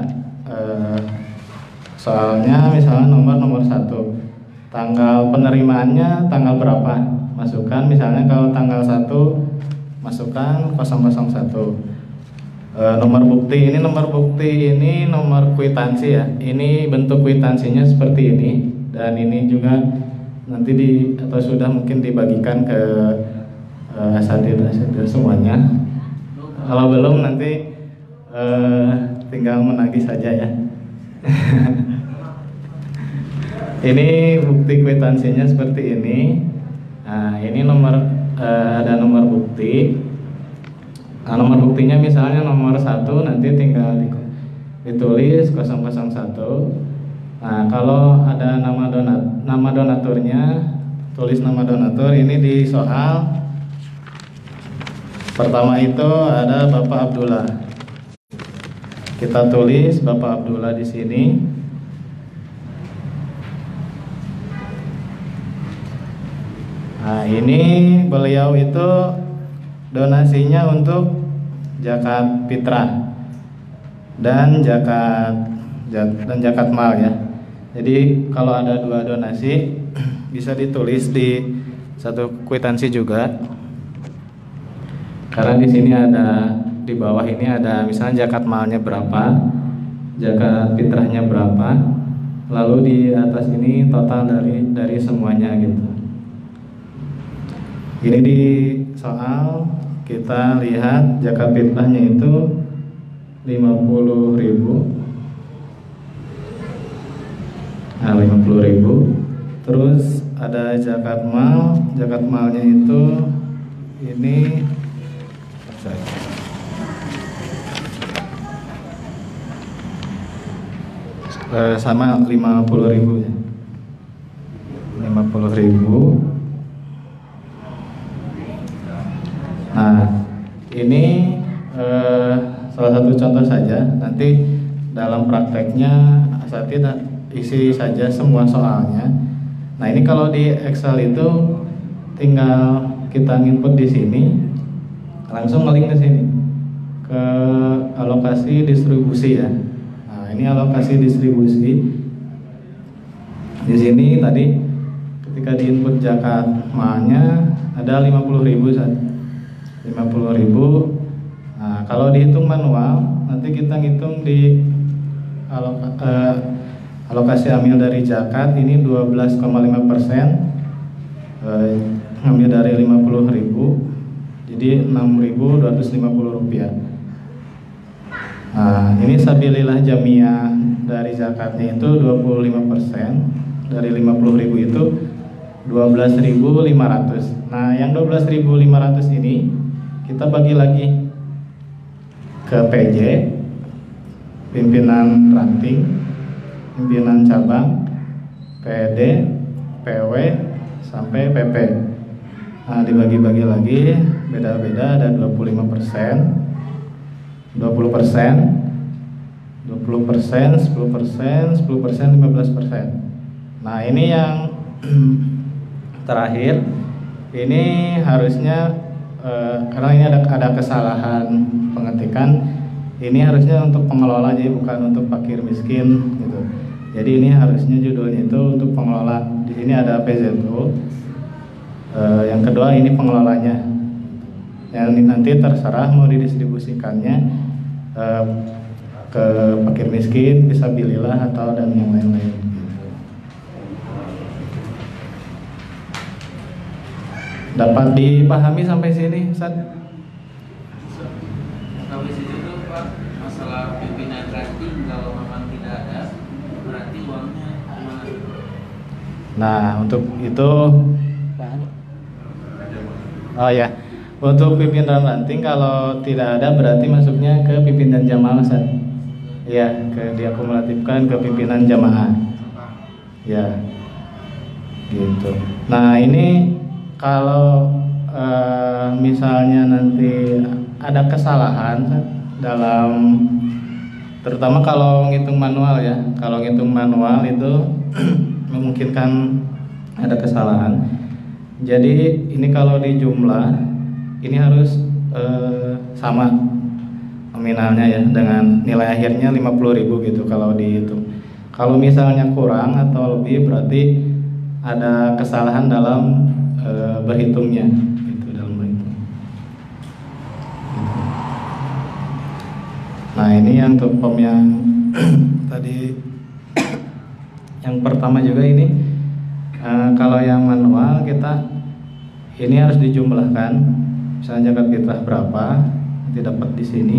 Soalnya misalnya nomor 1. Tanggal penerimaannya tanggal berapa? Masukkan misalnya kalau tanggal 1 masukkan 001. Nomor bukti ini nomor kwitansi ya. Ini bentuk kwitansinya seperti ini, dan ini juga nanti atau sudah mungkin dibagikan ke asatidah semuanya. Kalau belum nanti tinggal menagih saja ya. Ini bukti kwitansinya seperti ini. Nah, ini ada nomor bukti. Nah, nomor buktinya misalnya nomor 1 nanti tinggal ditulis 001. Nah, kalau ada nama donaturnya, tulis nama donatur. Ini di soal pertama itu ada Bapak Abdullah. Kita tulis Bapak Abdullah di sini. Nah, ini beliau itu donasinya untuk zakat fitrah dan zakat mal ya. Jadi kalau ada 2 donasi bisa ditulis di satu kwitansi juga. Karena di sini ada, di bawah ini ada misalnya zakat malnya berapa, zakat fitrahnya berapa, lalu di atas ini total dari semuanya gitu. Ini di soal kita lihat zakat fitrahnya itu 50.000. Nah, 50.000. Terus ada zakat malnya itu ini sama 50.000 ya. 50.000. Nah, ini salah satu contoh saja. Nanti dalam prakteknya asatidah isi saja semua soalnya. Nah, ini kalau di Excel itu tinggal kita input di sini, langsung ngelink ke sini ke alokasi distribusi ya. Nah, ini alokasi distribusi. Di sini tadi ketika di input zakat malnya ada 50.000 saja. 50.000. Nah, kalau dihitung manual nanti kita ngitung di alokasi amil dari zakat ini 12,5%, ngambil dari 50.000, jadi 6.250 rupiah. Nah, ini sabilillah jamiah dari zakatnya itu 25%, dari 50.000 itu 12.500. Nah, yang 12.500 ini kita bagi lagi ke PJ, pimpinan ranting, pimpinan cabang, PD, PW, sampai PP. Nah, dibagi-bagi lagi, beda-beda, ada 25%, 20%, 20%, 10%, 10%, 15%. Nah, ini yang terakhir. Ini harusnya karena ini ada kesalahan pengetikan, ini harusnya untuk pengelola, jadi bukan untuk fakir miskin gitu. Jadi ini harusnya judulnya itu untuk pengelola. Di sini ada PZU. Yang kedua ini pengelolanya. Yang nanti terserah mau didistribusikannya ke fakir miskin, fisabilillah atau dan yang lain-lain. Dapat dipahami sampai sini, Ustaz? Habis itu tuh Pak, masalah pimpinan ranting kalau memang tidak ada, berarti uangnya gimana? Nah, untuk itu oh ya, untuk pimpinan ranting kalau tidak ada berarti masuknya ke pimpinan jamaah, Ustaz. Ya, diakumulatifkan ke pimpinan jamaah. Ya, gitu. Nah, ini kalau misalnya nanti ada kesalahan dalam, terutama kalau ngitung manual ya, kalau ngitung manual itu memungkinkan ada kesalahan. Jadi ini kalau di jumlah ini harus sama nominalnya ya, dengan nilai akhirnya 50.000 gitu kalau dihitung. Kalau misalnya kurang atau lebih berarti ada kesalahan dalam berhitungnya gitu, dalam berhitung. Nah, ini yang untuk pom yang tadi yang pertama juga ini kalau yang manual kita ini harus dijumlahkan. Misalnya zakat fitrah berapa, nanti dapat di sini.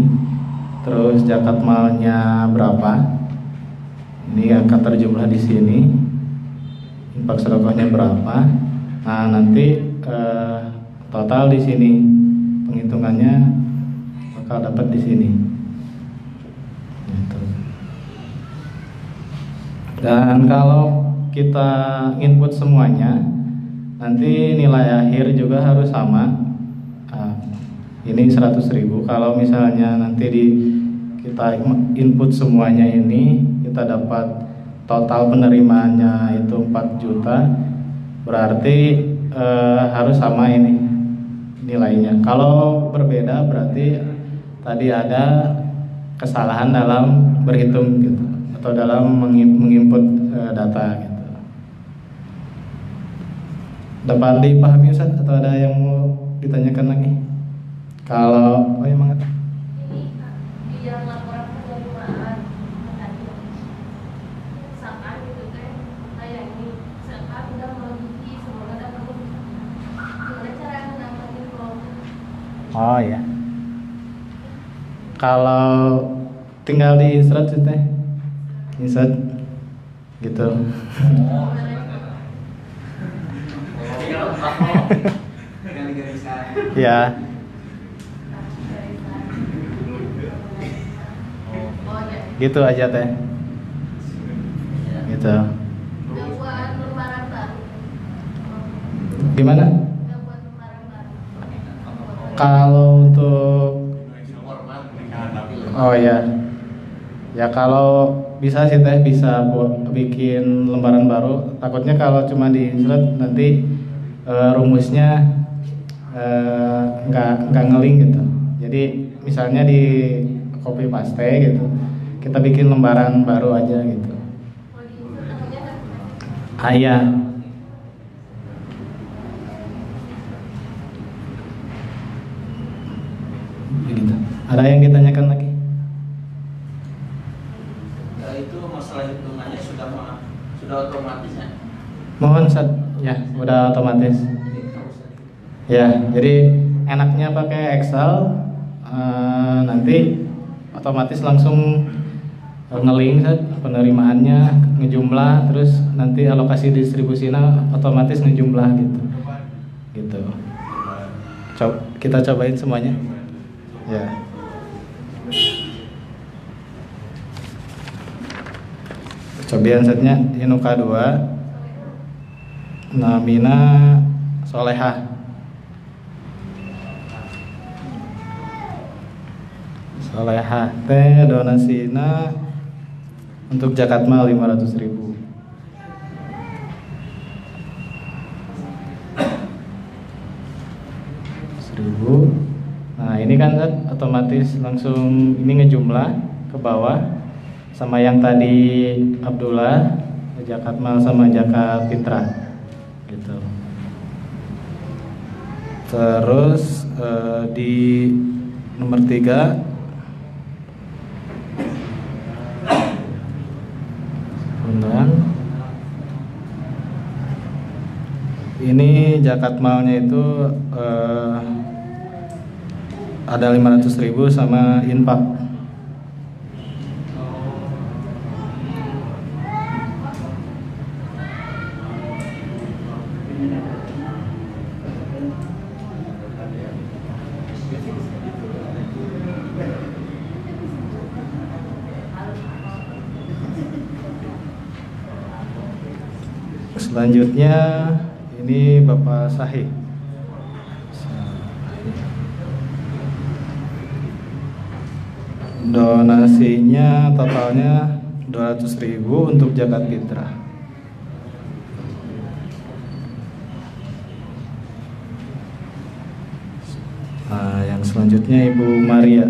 Terus zakat malnya berapa, ini akan terjumlah di sini. Infak sedekahnya berapa. Nah, nanti total di sini penghitungannya bakal dapat di sini. Gitu. Dan kalau kita input semuanya, nanti nilai akhir juga harus sama. Ini 100.000. Kalau misalnya nanti kita input semuanya ini, kita dapat total penerimaannya itu 4 juta, berarti harus sama ini nilainya. Kalau berbeda berarti tadi ada kesalahan dalam berhitung gitu, atau dalam menginput data gitu. Dapat dipahami Ustaz atau ada yang mau ditanyakan lagi? Kalau oh ya Mang. Ini yang laporan penerimaan tadi saat gitu kan, kayak ini saat udah melebihi semoga dapat gimana cara menambahkan kelompok? Oh ya. Kalau tinggal di insert sih teh, insert gitu. Ya. Gitu aja teh. Gitu. Udah buat lembaran baru. Gimana? Udah buat lembaran baru. Kalau untuk oh ya. Ya kalau bisa sih teh, bisa bikin lembaran baru. Takutnya kalau cuma di insert nanti rumusnya nggak ngeling gitu. Jadi misalnya di copy paste gitu, kita bikin lembaran baru aja gitu. Kalau di insert namanya kan Iya. Begitu. Ada yang ditanyakan lagi? Itu masalah hitungannya sudah otomatis ya? Mohon Ustaz, ya udah otomatis. Ya, jadi enaknya pakai Excel, nanti otomatis langsung ngeling penerimaannya, ngejumlah, terus nanti alokasi distribusinya otomatis ngejumlah gitu. Gitu. Kita cobain semuanya. Ya. Cobian setnya Inuka 2 Namina Solehah. Solehah teh donasina untuk zakat mal 500.000. Nah ini kan otomatis langsung ini ngejumlah ke bawah sama yang tadi Abdullah zakat mal sama zakat fitrah gitu. Terus di nomor 3 ini zakat malnya itu ada 500.000 sama infak. Selanjutnya ini Bapak Sahih. Donasinya totalnya 200.000 untuk zakat fitrah. Nah, yang selanjutnya Ibu Maria.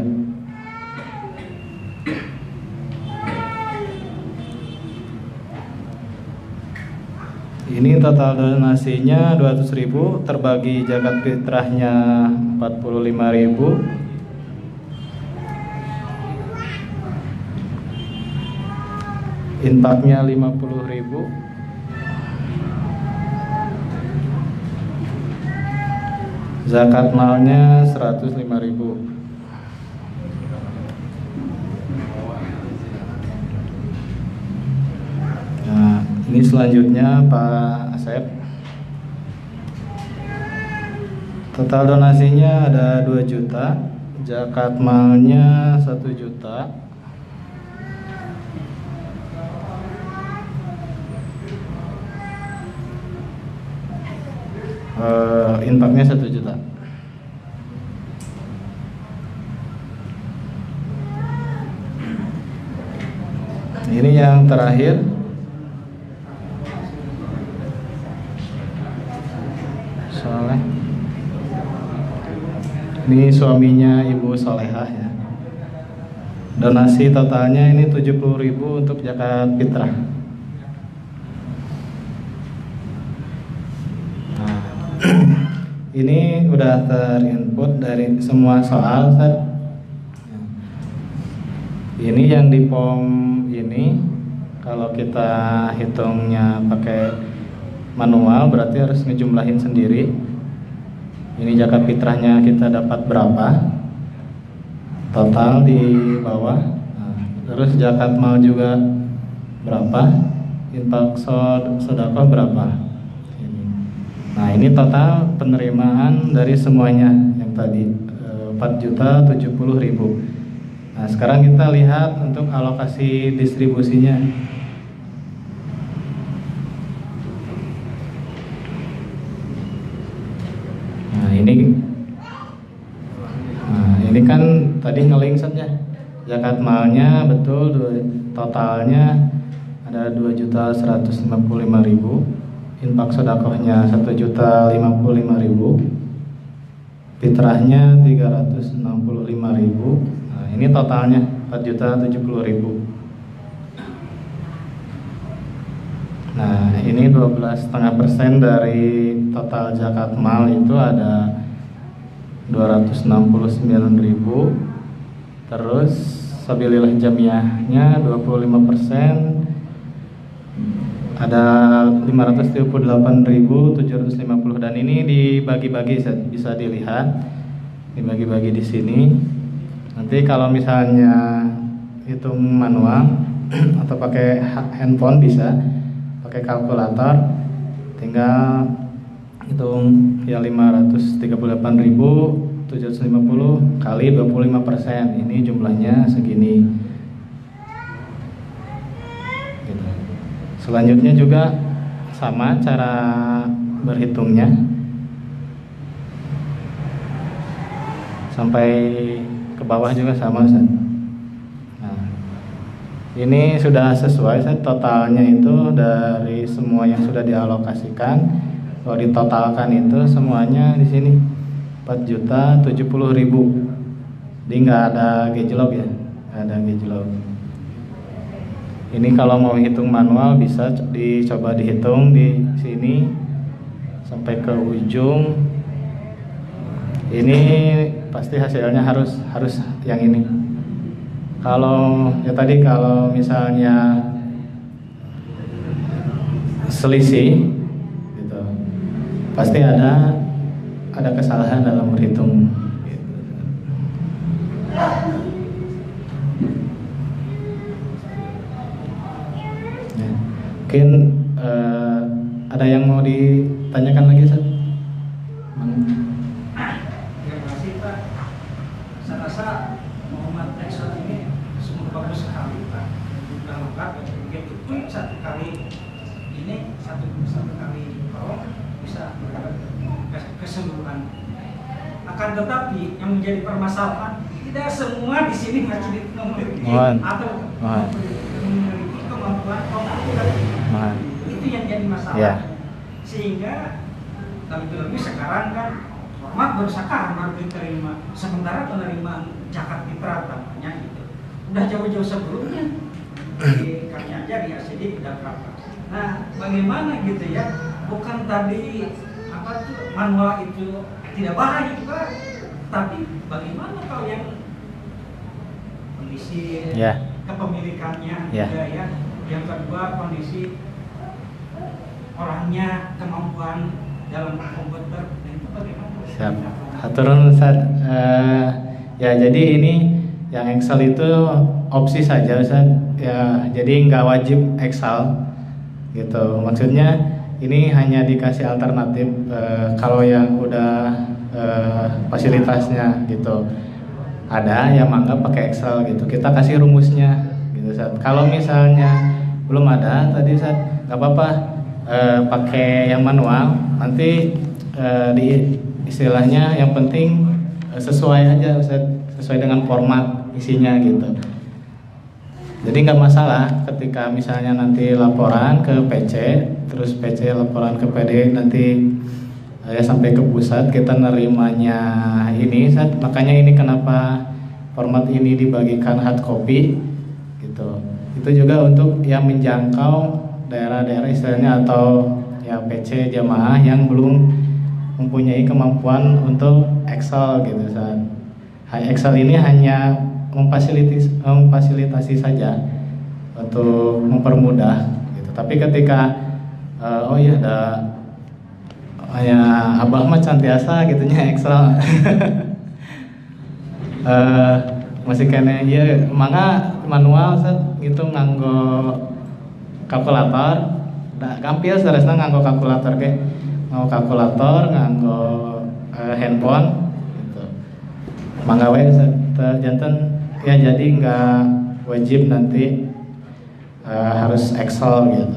Ini total donasinya 200.000, terbagi zakat fitrahnya 45.000. Infaknya 50.000. Zakat malnya 105.000. Nah, ini selanjutnya Pak Asep. Total donasinya ada 2 juta, zakat malnya 1 juta. Infaknya 1 juta. Ini yang terakhir. Soleh. Ini suaminya Ibu Solehah ya. Donasi totalnya ini 70.000 untuk zakat fitrah. Nah, ini udah terinput dari semua soal, Ustaz. Ini yang di form ini kalau kita hitungnya pakai manual berarti harus ngejumlahin sendiri. Ini zakat fitrahnya kita dapat berapa total di bawah. Nah, terus zakat mal juga berapa, infak sedekah berapa. Nah, ini total penerimaan dari semuanya yang tadi 4.070.000. Nah, sekarang kita lihat untuk alokasi distribusinya. Nah, ini kan tadi ngeling saja. Zakat malnya betul totalnya ada 2.155.000. Infak sedekahnya 1.055.000. Fitrahnya 365.000. Ini totalnya 4.070.000. Nah, ini 12,5% dari total zakat mal itu ada 269.000. Terus sabilillah jamiahnya 25%, ada 538.750, dan ini dibagi-bagi, bisa dilihat dibagi-bagi di sini. Nanti kalau misalnya hitung manual atau pakai handphone bisa pakai kalkulator, tinggal hitung ya 538.750 kali 25%, ini jumlahnya segini. Gitu. Selanjutnya juga sama cara berhitungnya sampai ke bawah juga sama, Ustaz. Nah, ini sudah sesuai, Ustaz, totalnya itu dari semua yang sudah dialokasikan. Kalau ditotalkan itu semuanya di sini 4.070.000. Jadi nggak ada gejolak ya, nggak ada gejolak. Ini kalau mau hitung manual bisa dicoba dihitung di sini sampai ke ujung. Ini pasti hasilnya harus yang ini. Kalau ya tadi kalau misalnya selisih gitu, pasti ada kesalahan dalam berhitung gitu. Ya. Mungkin ada yang mau ditanyakan lagi, Ustaz? Terima kasih Pak. Saya rasa Muhammad Excel ini sungguh bagus sekali Pak. Sudah lengkap, begitu klik satu kali ini satu kali bisa keseluruhan. Akan tetapi yang menjadi permasalahan tidak semua di sini memiliki atau memiliki kemampuan komputer. Itu yang jadi masalah. Yeah. Sehingga lebih sekarang kan format baru sekarang baru diterima. Sementara penerimaan zakat fitrah namanya gitu. Udah jauh-jauh sebelumnya di kami aja di ACD udah berapa. Nah, bagaimana gitu ya? Bukan tadi apa tuh manual itu tidak baik Pak. Tapi bagaimana kalau yang kondisi kepemilikannya juga ya. Yang kedua kondisi orangnya, kemampuan dalam komputer, dan itu bagaimana? Siap. Haturun Ustaz. Ya jadi ini yang Excel itu opsi saja Ustaz. Ya jadi nggak wajib Excel gitu. Maksudnya ini hanya dikasih alternatif kalau yang udah fasilitasnya gitu ada yang mangga pakai Excel gitu. Kita kasih rumusnya gitu Ustaz. Kalau misalnya belum ada tadi Ustaz, nggak apa-apa. Pakai yang manual nanti di istilahnya yang penting sesuai aja Ustaz, sesuai dengan format isinya gitu. Jadi nggak masalah ketika misalnya nanti laporan ke PC, terus PC laporan ke PD, nanti sampai ke pusat kita nerimanya ini Ustaz. Makanya ini kenapa format ini dibagikan hard copy gitu. Itu juga untuk yang menjangkau daerah-daerah istilahnya atau ya PC jamaah yang belum mempunyai kemampuan untuk Excel gitu Ustaz. Excel ini hanya memfasilitasi saja untuk mempermudah gitu. Tapi ketika oh iya ada ya abah mah cantiasa gitunya Excel. Masih kene ya mangga manual Ustaz gitu nganggo kalkulator, gampil seharusnya nganggo kalkulator nganggo handphone gitu. Mangga we janten ya jadi nggak wajib nanti harus Excel gitu.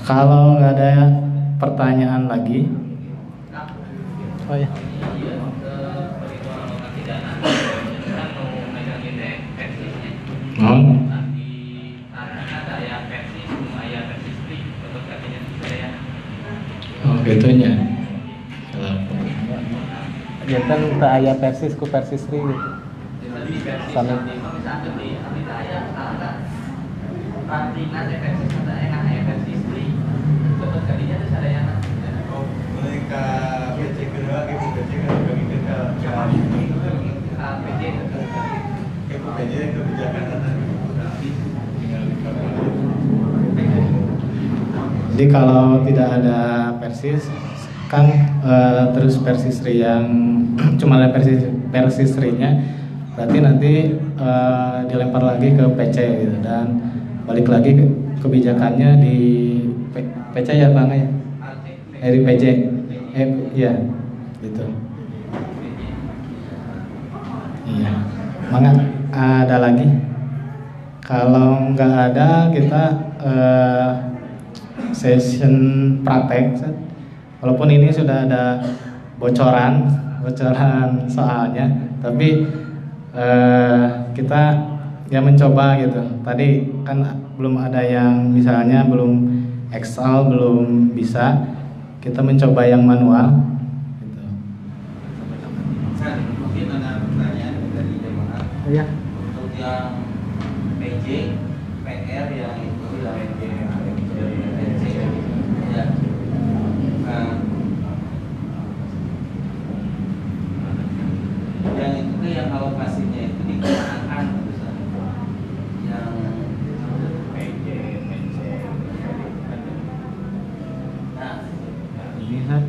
Kalau nggak ada pertanyaan lagi, oh ya. Oh gitunya. Jantan tak aya persis ku persis ri gitu. Sama. Mereka PC kedua, PC kedua, PC kebijakan Jadi kalau tidak ada persis kan terus persisri yang cuma ada persisrinya berarti nanti dilempar lagi ke PC gitu dan balik lagi kebijakannya di PC ya Bang ya dari PC ya gitu iya Mangga ada lagi kalau nggak ada kita session praktek walaupun ini sudah ada bocoran soalnya tapi kita ya mencoba gitu tadi kan belum ada yang misalnya belum Excel belum bisa kita mencoba yang manual gitu. Mungkin ada pertanyaan dari jemaah Ya. untuk yang PJ PR yang itu yang PJ ya. Yang itu yang alokasinya itu dikenakan yang PJ Ini kan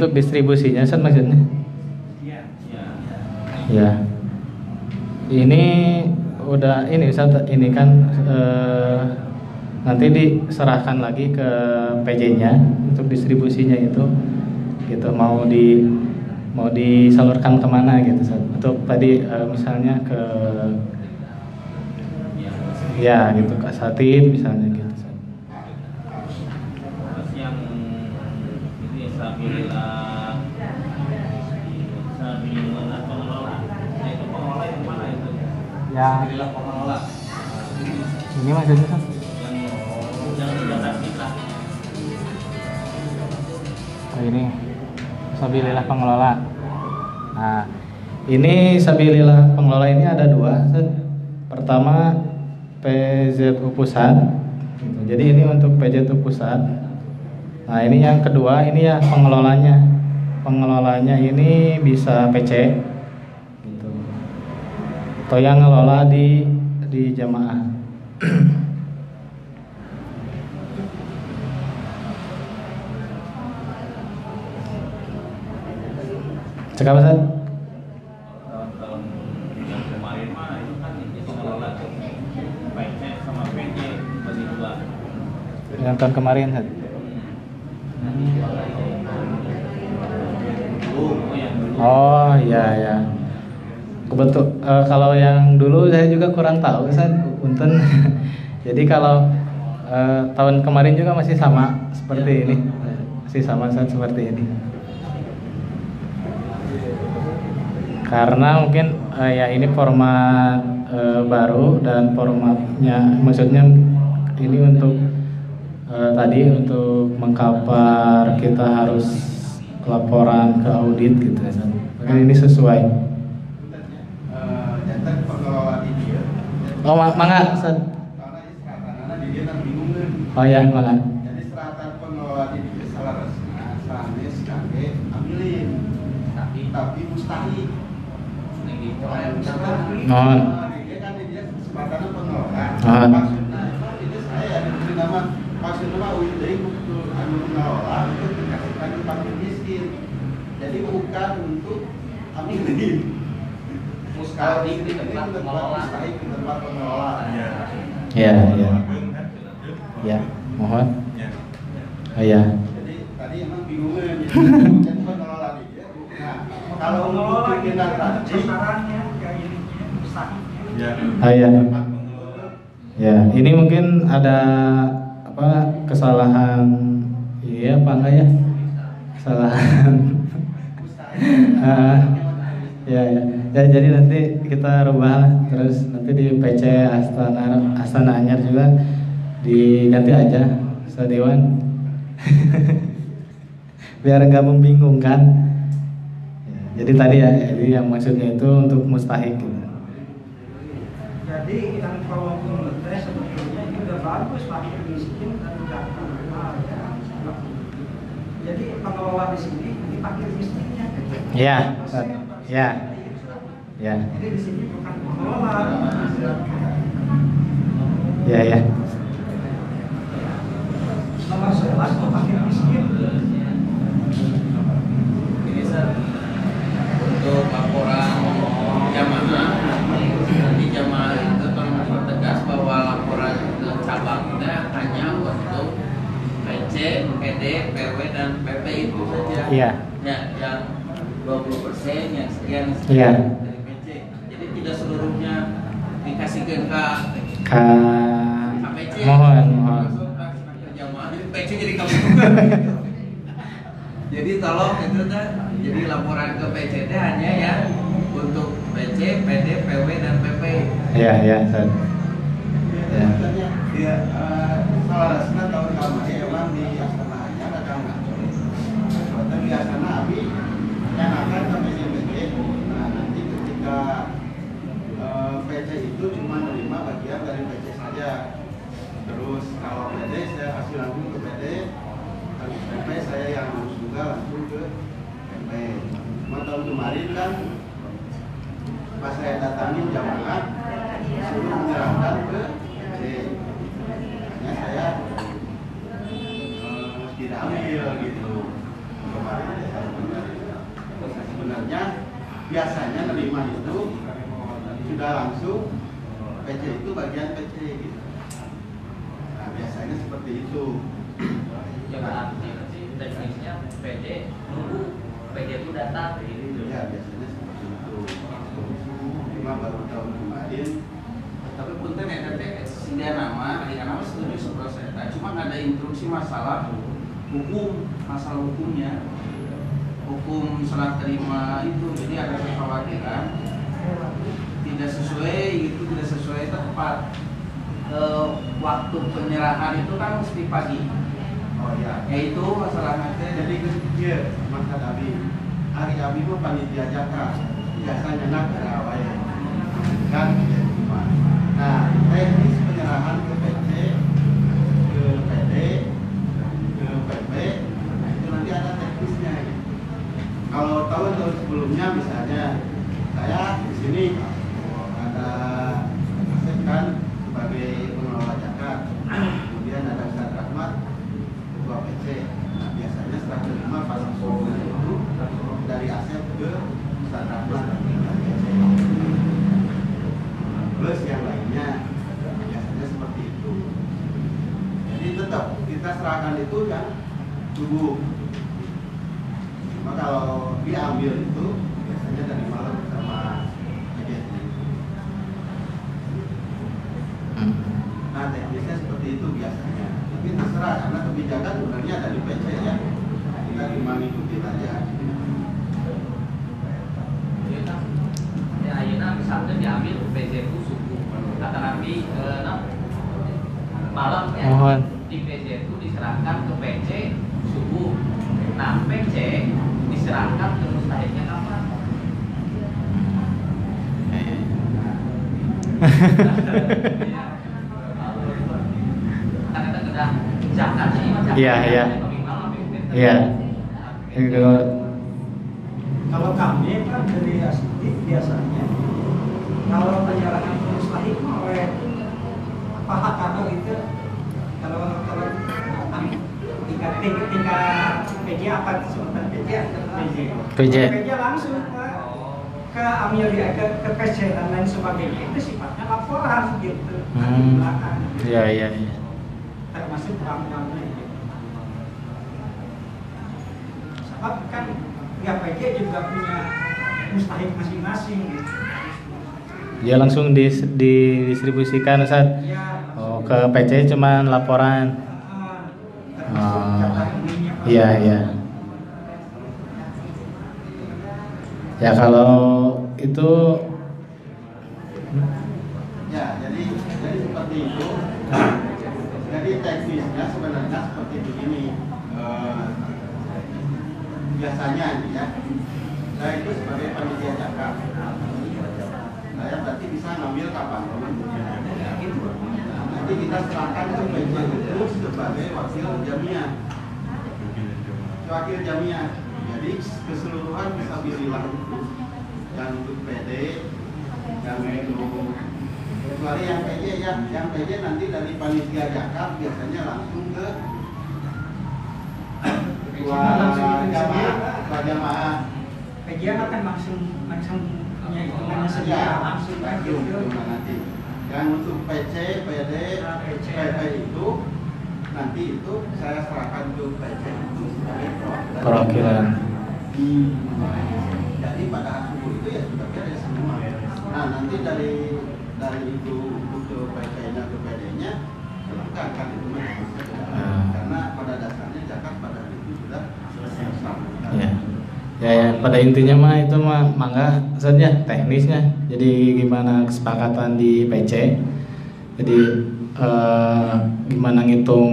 untuk distribusinya Ustaz maksudnya? Ya. Ini udah ini Ustaz, ini kan nanti diserahkan lagi ke PJ-nya untuk distribusinya itu gitu, mau disalurkan kemana gitu Ustaz. Untuk tadi misalnya ke ya gitu ke Asatid misalnya gitu Ustaz. Terus yang ini Sabilillah pengelola. Nah, itu pengelola yang mana itu? Ya. Sabilillah pengelola. Ini maksudnya Ustaz? Yang di atas kita. Oh ini Sabilillah pengelola. Nah, ini Sabilillah pengelola ini ada dua. Pertama PZU Pusat. Jadi ini untuk PZU Pusat. Nah ini yang kedua ini ya pengelolanya. Pengelolanya ini bisa PC, gitu. Atau yang ngelola di jamaah. Cekap Ustaz? Tahun yang kemarin mah itu kan ini pengelola PC sama PJ bagi dua. Yang tahun kemarin Ustaz? Oh iya ya. Kebetul kalau yang dulu saya juga kurang tahu Ustaz, punten. Jadi kalau tahun kemarin juga masih sama seperti ini. Masih sama Ustaz seperti ini. Karena mungkin ya ini format baru dan formatnya maksudnya ini untuk tadi untuk mengcover kita harus laporan ke audit gitu ya. Mungkin ini sesuai. Jantan pengelola di dia. Oh mangga Ustaz. Karena ini seratan di dia kan bingung kan. Oh ya mangga. Jadi seratan pengelola di dia salah resna, sanes kage ambilin. Tapi mustahil. Non. Dia kan dia kesempatannya pengelola. Ah. Maksudnya itu saya diberi nama maksudnya mah udah untuk anu pengelola itu dikasihkan ke fakir miskin. Jadi bukan untuk ambilin. Mustahil di tempat pengelola. Mustahil di tempat pengelola. Ya ya. Ya mohon. Oh ya. Jadi tadi emang bingungnya jadi pengelola dia. Nah, kalau pengelola untuk kita tadi besarannya kayak ini mustahilnya. Oh ya. Ya ini mungkin ada apa kesalahan iya apa enggak ya? Kesalahan. Ya ya. Ya jadi nanti kita rubah terus nanti di PC Astana Anyar juga diganti aja Stadion. Biar nggak membingungkan. Ya, jadi tadi ya, jadi yang maksudnya itu untuk mustahik gitu. Jadi yang kalau menurut saya sebetulnya ini udah bagus fakir miskin dan jatuh. Jadi pengelola di sini ini fakir miskinnya. Ya, ya, ya, Jadi di sini bukan pengelola. ya, ya. Nomor 11 itu fakir miskin. Ini Sir, untuk laporan jamaah di jamaah itu tolong dipertegas bahwa laporan ke cabangnya hanya untuk PC, PD, PW dan PP itu saja. Iya. Ya, yang 20% yang sekian Iya. dari PC. Jadi tidak seluruhnya dikasihkan ke PC. Mohon. Langsung ke jamaah, jadi PC jadi kamu. Jadi tolong itu dah, jadi laporan ke PCT hanya ya untuk PC, PD, PW dan PP. Ya, ya, Ustaz. Ya. Dia salah resna tahun kemarin emang di Astana Anyar ada ngatur. Soalnya di Astana Abi yang akan ke PCPT. Nah nanti ketika PC itu cuma menerima bagian dari PC saja. Terus kalau PD saya kasih langsung ke PD. Kalau PP saya yang harus juga langsung ke PP. Cuma tahun kemarin kan pas saya datangin jamaah suruh menyerahkan ke PC. Makanya saya tidak ambil gitu kemarin. sebenarnya biasanya nerima itu sudah langsung PC itu bagian PC gitu. Nah biasanya seperti itu. Ya berarti teknisnya PD nunggu PD itu datang gitu. Ya biasanya seperti itu. Cuma baru tahun kemarin. Tapi punten ya tete sindia nama setuju 100%. Nah, cuma ada instruksi masalah hukum, masalah hukumnya. Hukum serah terima itu, jadi ada kekhawatiran tidak sesuai tepat. Waktu penyerahan itu kan mesti pagi. Oh ya. Yaitu masalahnya Jadi dia masa Abi, hari Abi itu panitia jaka biasanya nak awal kan. Nah teknis penyerahan ke PC, ke PD, ke PP itu nanti ada teknisnya. Kalau tahun-tahun sebelumnya misalnya saya di sini ada Asep kan sebagai pengelola zakat, kemudian ada Ustaz Rahmat ketua PC. Nah, biasanya serah terima pas itu dari Asep ke Ustaz Rahmat PC. Plus yang lainnya biasanya seperti itu. Jadi tetap kita serahkan itu yang tubuh. Maka kalau diambil itu biasanya dari malam sama agen. Nah teknisnya seperti itu biasanya. Tapi terserah karena kebijakan sebenarnya dari PC ya. Kita cuma ngikutin aja. Ya, ayeuna misalnya diambil PC itu subuh. Kata Nabi malam ya. Mohon. Di PC itu diserahkan ke PC subuh. Nah, PC diserahkan ke mustahiknya kapan? Karena kita udah zakat sih. Iya, iya. Iya. Kalau kami kan dari asli biasanya kalau penyerahan mustahik oleh pahak atau itu kalau tingkat PJ apa sebutan PJ PJ. PJ langsung ke ambil ke PC dan lain sebagainya itu sifatnya laporan gitu di belakang. Iya, iya, iya. Termasuk bank-banknya gitu. Sebab kan ya PJ juga punya mustahik masing-masing gitu. Dia langsung didistribusikan Ustaz. Ya, Oh, ke PC cuman laporan. termasuk catatan ininya. Iya, iya. Ya kalau itu Ya jadi seperti itu. Jadi teknisnya sebenarnya seperti begini. Biasanya ya, saya itu sebagai panitia zakat, saya berarti bisa ngambil kapan. Nanti kita serahkan ke PC itu sebagai wakil jamiah. Wakil jamiah. Jadi keseluruhan bisa bilang yang untuk PD, yang untuk kecuali yang PJ ya, yang PJ nanti dari panitia zakat biasanya langsung ke ketua jamaah. PJ akan langsung punya hitungannya sendiri Ya, langsung lagi untuk nanti. Yang untuk PC, PD, PP itu nanti itu saya serahkan ke PC itu sebagai perwakilan. Jadi pada subuh itu ya sudah beres semua. Nah nanti dari itu untuk PC-nya ke PD-nya silahkan kan itu karena pada dasarnya zakat pada hari itu sudah selesai. Ya. Ya, pada intinya mah itu mah mangga saja teknisnya. Jadi gimana kesepakatan di PC. Jadi gimana ngitung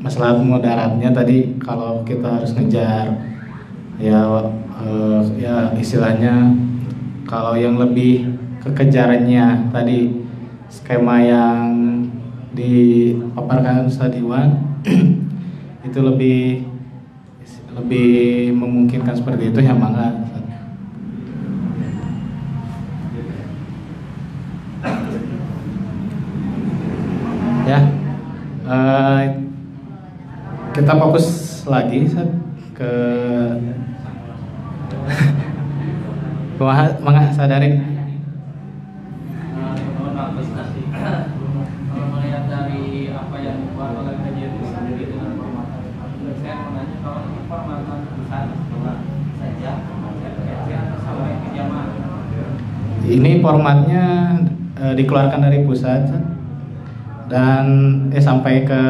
masalah mudaratnya tadi kalau kita harus ngejar ya istilahnya kalau yang lebih kekejarannya tadi skema yang dipaparkan Ustaz Iwan itu lebih memungkinkan seperti itu ya mangga. Ya, kita fokus lagi ke Mangga sadari. Mohon maaf Mas. Kalau melihat dari apa yang dibuat oleh kajian itu sendiri dengan formatan, saya mau nanya kalau ini formatan pusat saja sampai ke jamaah. Ini formatnya dikeluarkan dari pusat dan sampai ke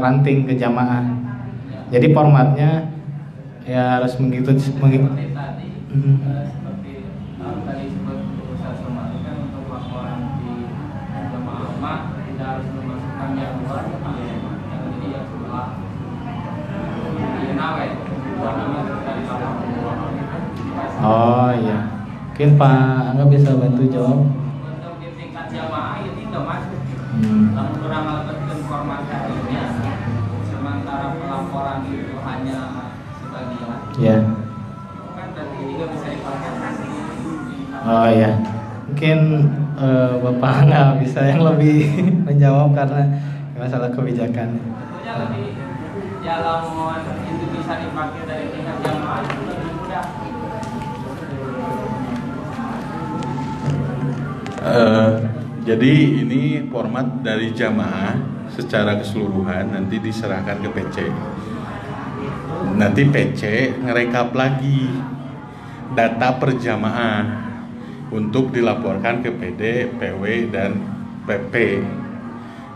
ranting ke jamaah. Jadi formatnya ya harus mengikuti Seperti tadi, seperti tadi sebut pusat somasi kan untuk laporan di jamaah tidak harus memasukkan yang luar, yang ini yang sebelah di Nawe, warnanya dari laporan. Oh iya, mungkin Pak Angga bisa bantu jawab. Untuk di tingkat jamaah ini nggak masuk. Namun kurang melakukan informasinya, sementara pelaporan itu hanya sebagian. Ya. Kan berarti juga bisa dipakai. Oh iya, mungkin Bapak nggak bisa yang lebih menjawab karena masalah kebijakan. Tentunya lebih dalam itu bisa dipakai dari tingkat jamaah itu lebih mudah. Jadi ini format dari jamaah secara keseluruhan nanti diserahkan ke PC. Nanti PC ngerekap lagi data per jamaah untuk dilaporkan ke PD, PW, dan PP.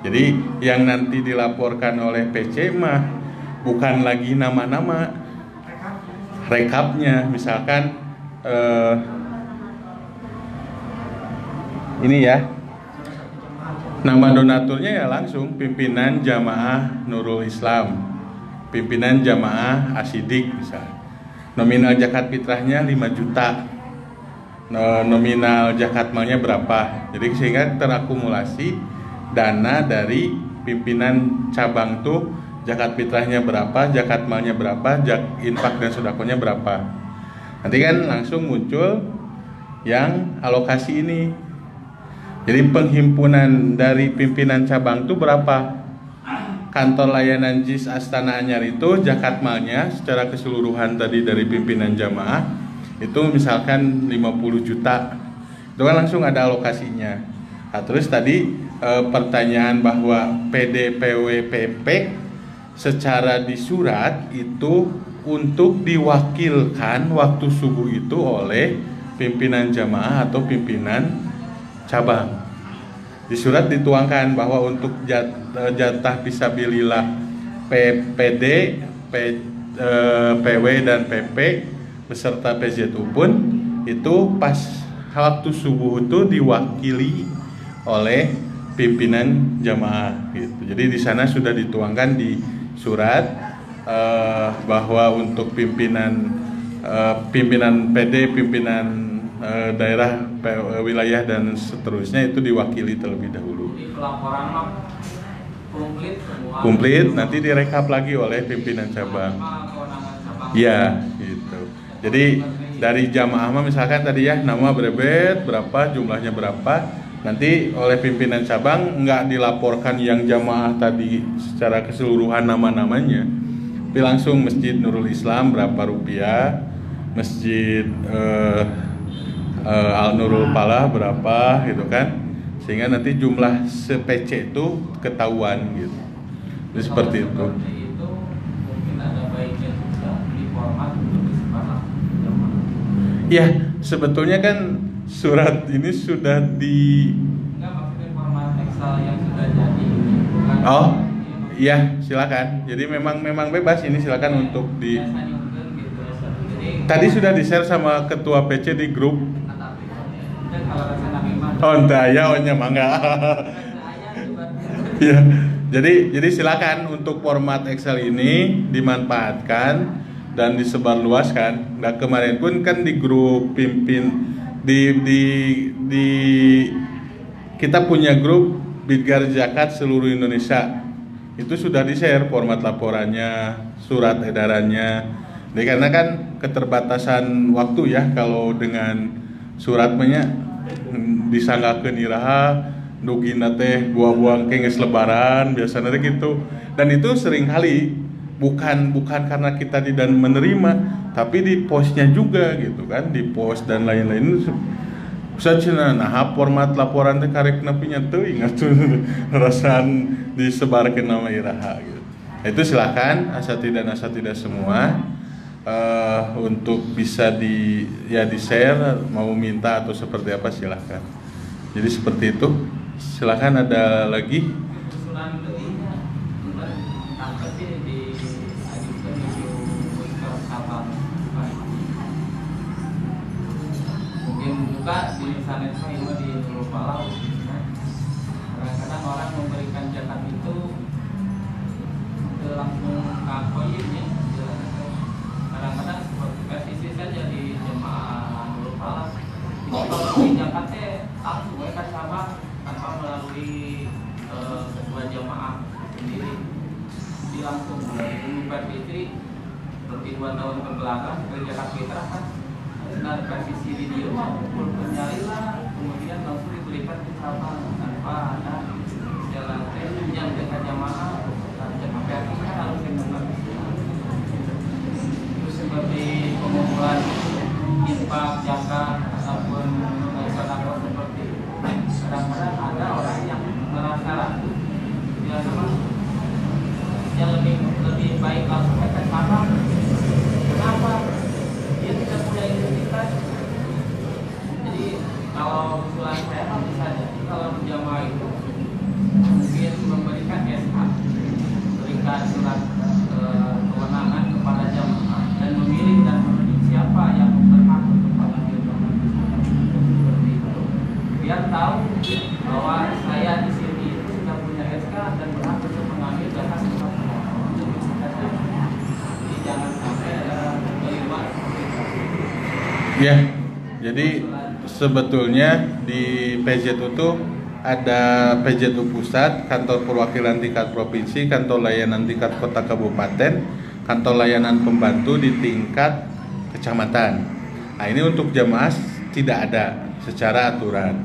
Jadi yang nanti dilaporkan oleh PC mah bukan lagi nama-nama, rekapnya. Misalkan ini ya, nama donaturnya ya langsung pimpinan jamaah Nurul Islam, pimpinan jamaah Asidik misalnya. Nominal zakat fitrahnya 5 juta, nominal zakat malnya berapa. Jadi sehingga terakumulasi dana dari pimpinan cabang tuh, zakat fitrahnya berapa, zakat malnya berapa, infak dan sedakonya berapa. Nanti kan langsung muncul yang alokasi ini. Jadi penghimpunan dari pimpinan cabang itu berapa? Kantor layanan JIS Astana Anyar itu zakat malnya secara keseluruhan tadi dari pimpinan jamaah itu misalkan 50 juta. Itu kan langsung ada alokasinya. Nah, terus tadi pertanyaan bahwa PD, PW, PP secara di surat itu untuk diwakilkan waktu subuh itu oleh pimpinan jamaah atau pimpinan cabang. Di surat dituangkan bahwa untuk jatah fisabilillah PD, PW dan PP beserta PZU pun itu pas waktu subuh itu diwakili oleh pimpinan jamaah gitu. Jadi di sana sudah dituangkan di surat bahwa untuk pimpinan PD, pimpinan daerah, wilayah dan seterusnya itu diwakili terlebih dahulu. Di pelaporan mah komplit nanti direkap lagi oleh pimpinan cabang. Iya, gitu. Jadi dari jamaah mah misalkan tadi ya nama berebet berapa, jumlahnya berapa, nanti oleh pimpinan cabang nggak dilaporkan yang jamaah tadi secara keseluruhan nama-namanya, tapi langsung Masjid Nurul Islam berapa rupiah, Masjid Al Nurul Falah berapa gitu kan, sehingga nanti jumlah se-PC itu ketahuan gitu. Jadi seperti itu. Mungkin ada baiknya juga di format untuk disebarkan. Ya, sebetulnya kan surat ini sudah di Enggak, maksudnya format Excel yang sudah jadi. Bukan Oh, iya, silakan. Jadi memang bebas ini, silakan untuk di. biasanya mungkin gitu. Jadi Tadi sudah di-share sama ketua PC di grup. dan kalau rasa nabi mah Oh, entah ya, ohnya mangga. Ya. Jadi silakan untuk format Excel ini dimanfaatkan dan disebarluaskan. Nah, kemarin pun kan di grup di kita punya grup Bitgar Zakat seluruh Indonesia. Itu sudah di-share format laporannya, surat edarannya. Jadi karena kan keterbatasan waktu ya, kalau dengan surat banyak disanggakeun iraha dugina teh buah-buah geus lebaran biasanya gitu. Dan itu sering kali bukan karena kita tidak menerima, tapi di posnya juga gitu kan, di pos dan lain-lain. Ustaz cenah nah format laporan teh karek nepinya teuing atuh rasaan disebarkeun nama iraha gitu. Itu silakan asatidah semua untuk bisa di share, mau minta atau seperti apa silakan. Jadi seperti itu. Silakan, ada lagi. Usulan tadinya apa sih diajukan isu cabang, mungkin juga di sana itu di Teluk Palau. Kadang-kadang orang memberikan zakat itu langsung kakoinnya. Kadang-kadang seperti persisi saja di jemaah Teluk Palau. Kalau di zakatnya langsung mereka cabang tanpa melalui ketua jemaah sendiri, di langsung dari Umum Fitri seperti 2 tahun kebelakang seperti zakat fitrah kan benar persisi video maupun penyalilah kemudian langsung diberikan ke cabang tanpa ada jalan yang dekat jemaah dan jemaah kan harus benar. Terus seperti pengumpulan infak, zakat ataupun sedekah seperti kadang-kadang ada orang yang merasa ragu, dia yang lebih baik langsung ke cabang. Kenapa? Dia tidak punya identitas. Jadi kalau usulan saya bisa jadi kalau jamaah itu mungkin memberikan SK, berikan surat kewenangan kepada jamaah dan memilih dan memilih siapa yang berhak untuk mengambil jamaah seperti itu. Biar tahu bahwa saya di sini sudah punya SK dan berhak untuk mengambil zakat. Jadi jangan sampai ada kelima. Ya, jadi sebetulnya di PJTU itu ada PJTU Pusat, kantor perwakilan tingkat provinsi, kantor layanan tingkat kota kabupaten, kantor layanan pembantu di tingkat kecamatan. Nah, ini untuk jamaah tidak ada secara aturan.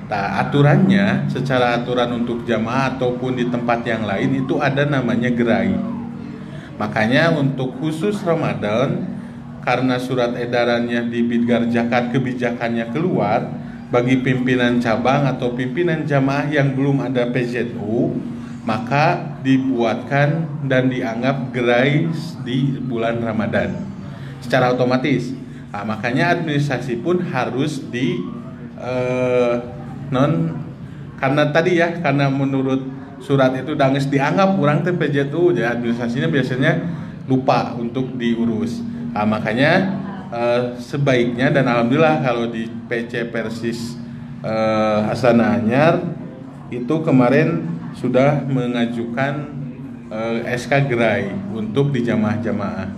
Nah, aturannya secara aturan untuk jamaah ataupun di tempat yang lain itu ada namanya gerai. Makanya untuk khusus Ramadan, karena surat edarannya di Bidgar Zakat kebijakannya keluar, bagi pimpinan cabang atau pimpinan jamaah yang belum ada PJTU, maka dibuatkan dan dianggap gerai di bulan Ramadan secara otomatis. Nah, makanya administrasi pun harus di karena tadi ya, karena menurut surat itu danges dianggap kurang PJTU, jadi administrasinya biasanya lupa untuk diurus. Nah, makanya sebaiknya, dan alhamdulillah kalau di PC Persis Astana Anyar itu kemarin sudah mengajukan SK gerai untuk di jamaah-jamaah.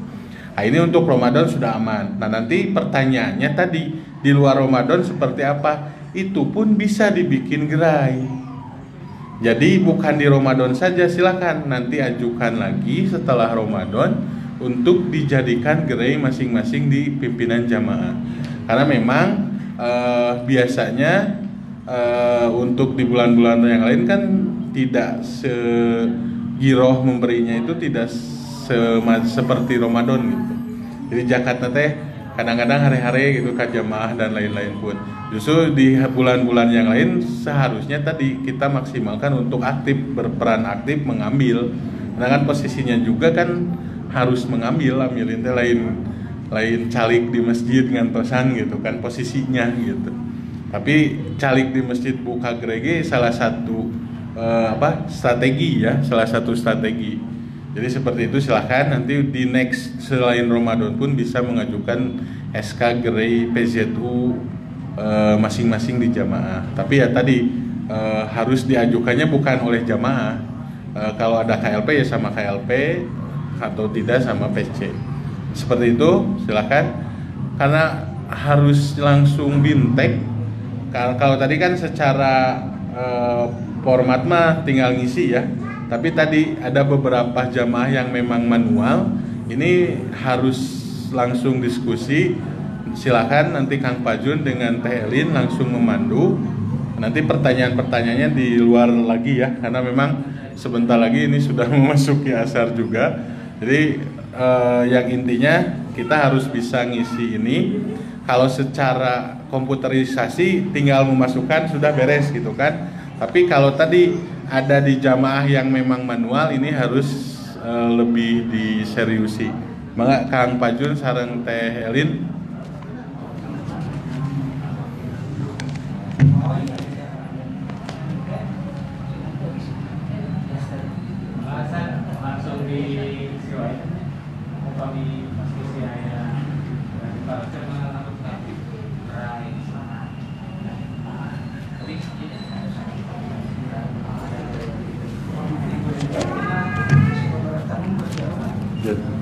Nah, ini untuk Ramadan sudah aman. Nah, nanti pertanyaannya tadi di luar Ramadan seperti apa? Itu pun bisa dibikin gerai. Jadi bukan di Ramadan saja, silakan nanti ajukan lagi setelah Ramadan untuk dijadikan gerai masing-masing di pimpinan jamaah. Karena memang biasanya untuk di bulan-bulan yang lain kan tidak segiroh memberinya, itu tidak seperti Ramadan gitu. Jadi zakatnya teh kadang-kadang hari-hari gitu ke jamaah dan lain-lain pun. Justru di bulan-bulan yang lain seharusnya tadi kita maksimalkan untuk aktif, berperan aktif mengambil. Karena kan posisinya juga kan harus ambilin teh lain calik di masjid ngantosan gitu kan posisinya gitu. Tapi calik di masjid buka gerai salah satu strategi ya, salah satu strategi. Jadi seperti itu, silahkan nanti di next selain Ramadan pun bisa mengajukan SK gerai PZU masing-masing di jamaah. Tapi ya tadi harus diajukannya bukan oleh jamaah. Kalau ada KLP ya sama KLP, atau tidak sama PC. Seperti itu, silakan. Karena harus langsung bintek. Kalau tadi kan secara format mah tinggal ngisi ya. Tapi tadi ada beberapa jamaah yang memang manual. Ini harus langsung diskusi. Silakan nanti Kang Pajun dengan Teh Elin langsung memandu. Nanti pertanyaan-pertanyaannya di luar lagi ya, karena memang sebentar lagi ini sudah memasuki asar juga. Jadi yang intinya kita harus bisa ngisi ini. Kalau secara komputerisasi tinggal memasukkan sudah beres gitu kan. Tapi kalau tadi ada di jamaah yang memang manual, ini harus lebih diseriusi. Mangga Kang Pajun sareng Teh Elin. Langsung di siwai upami posisi aya baca Good.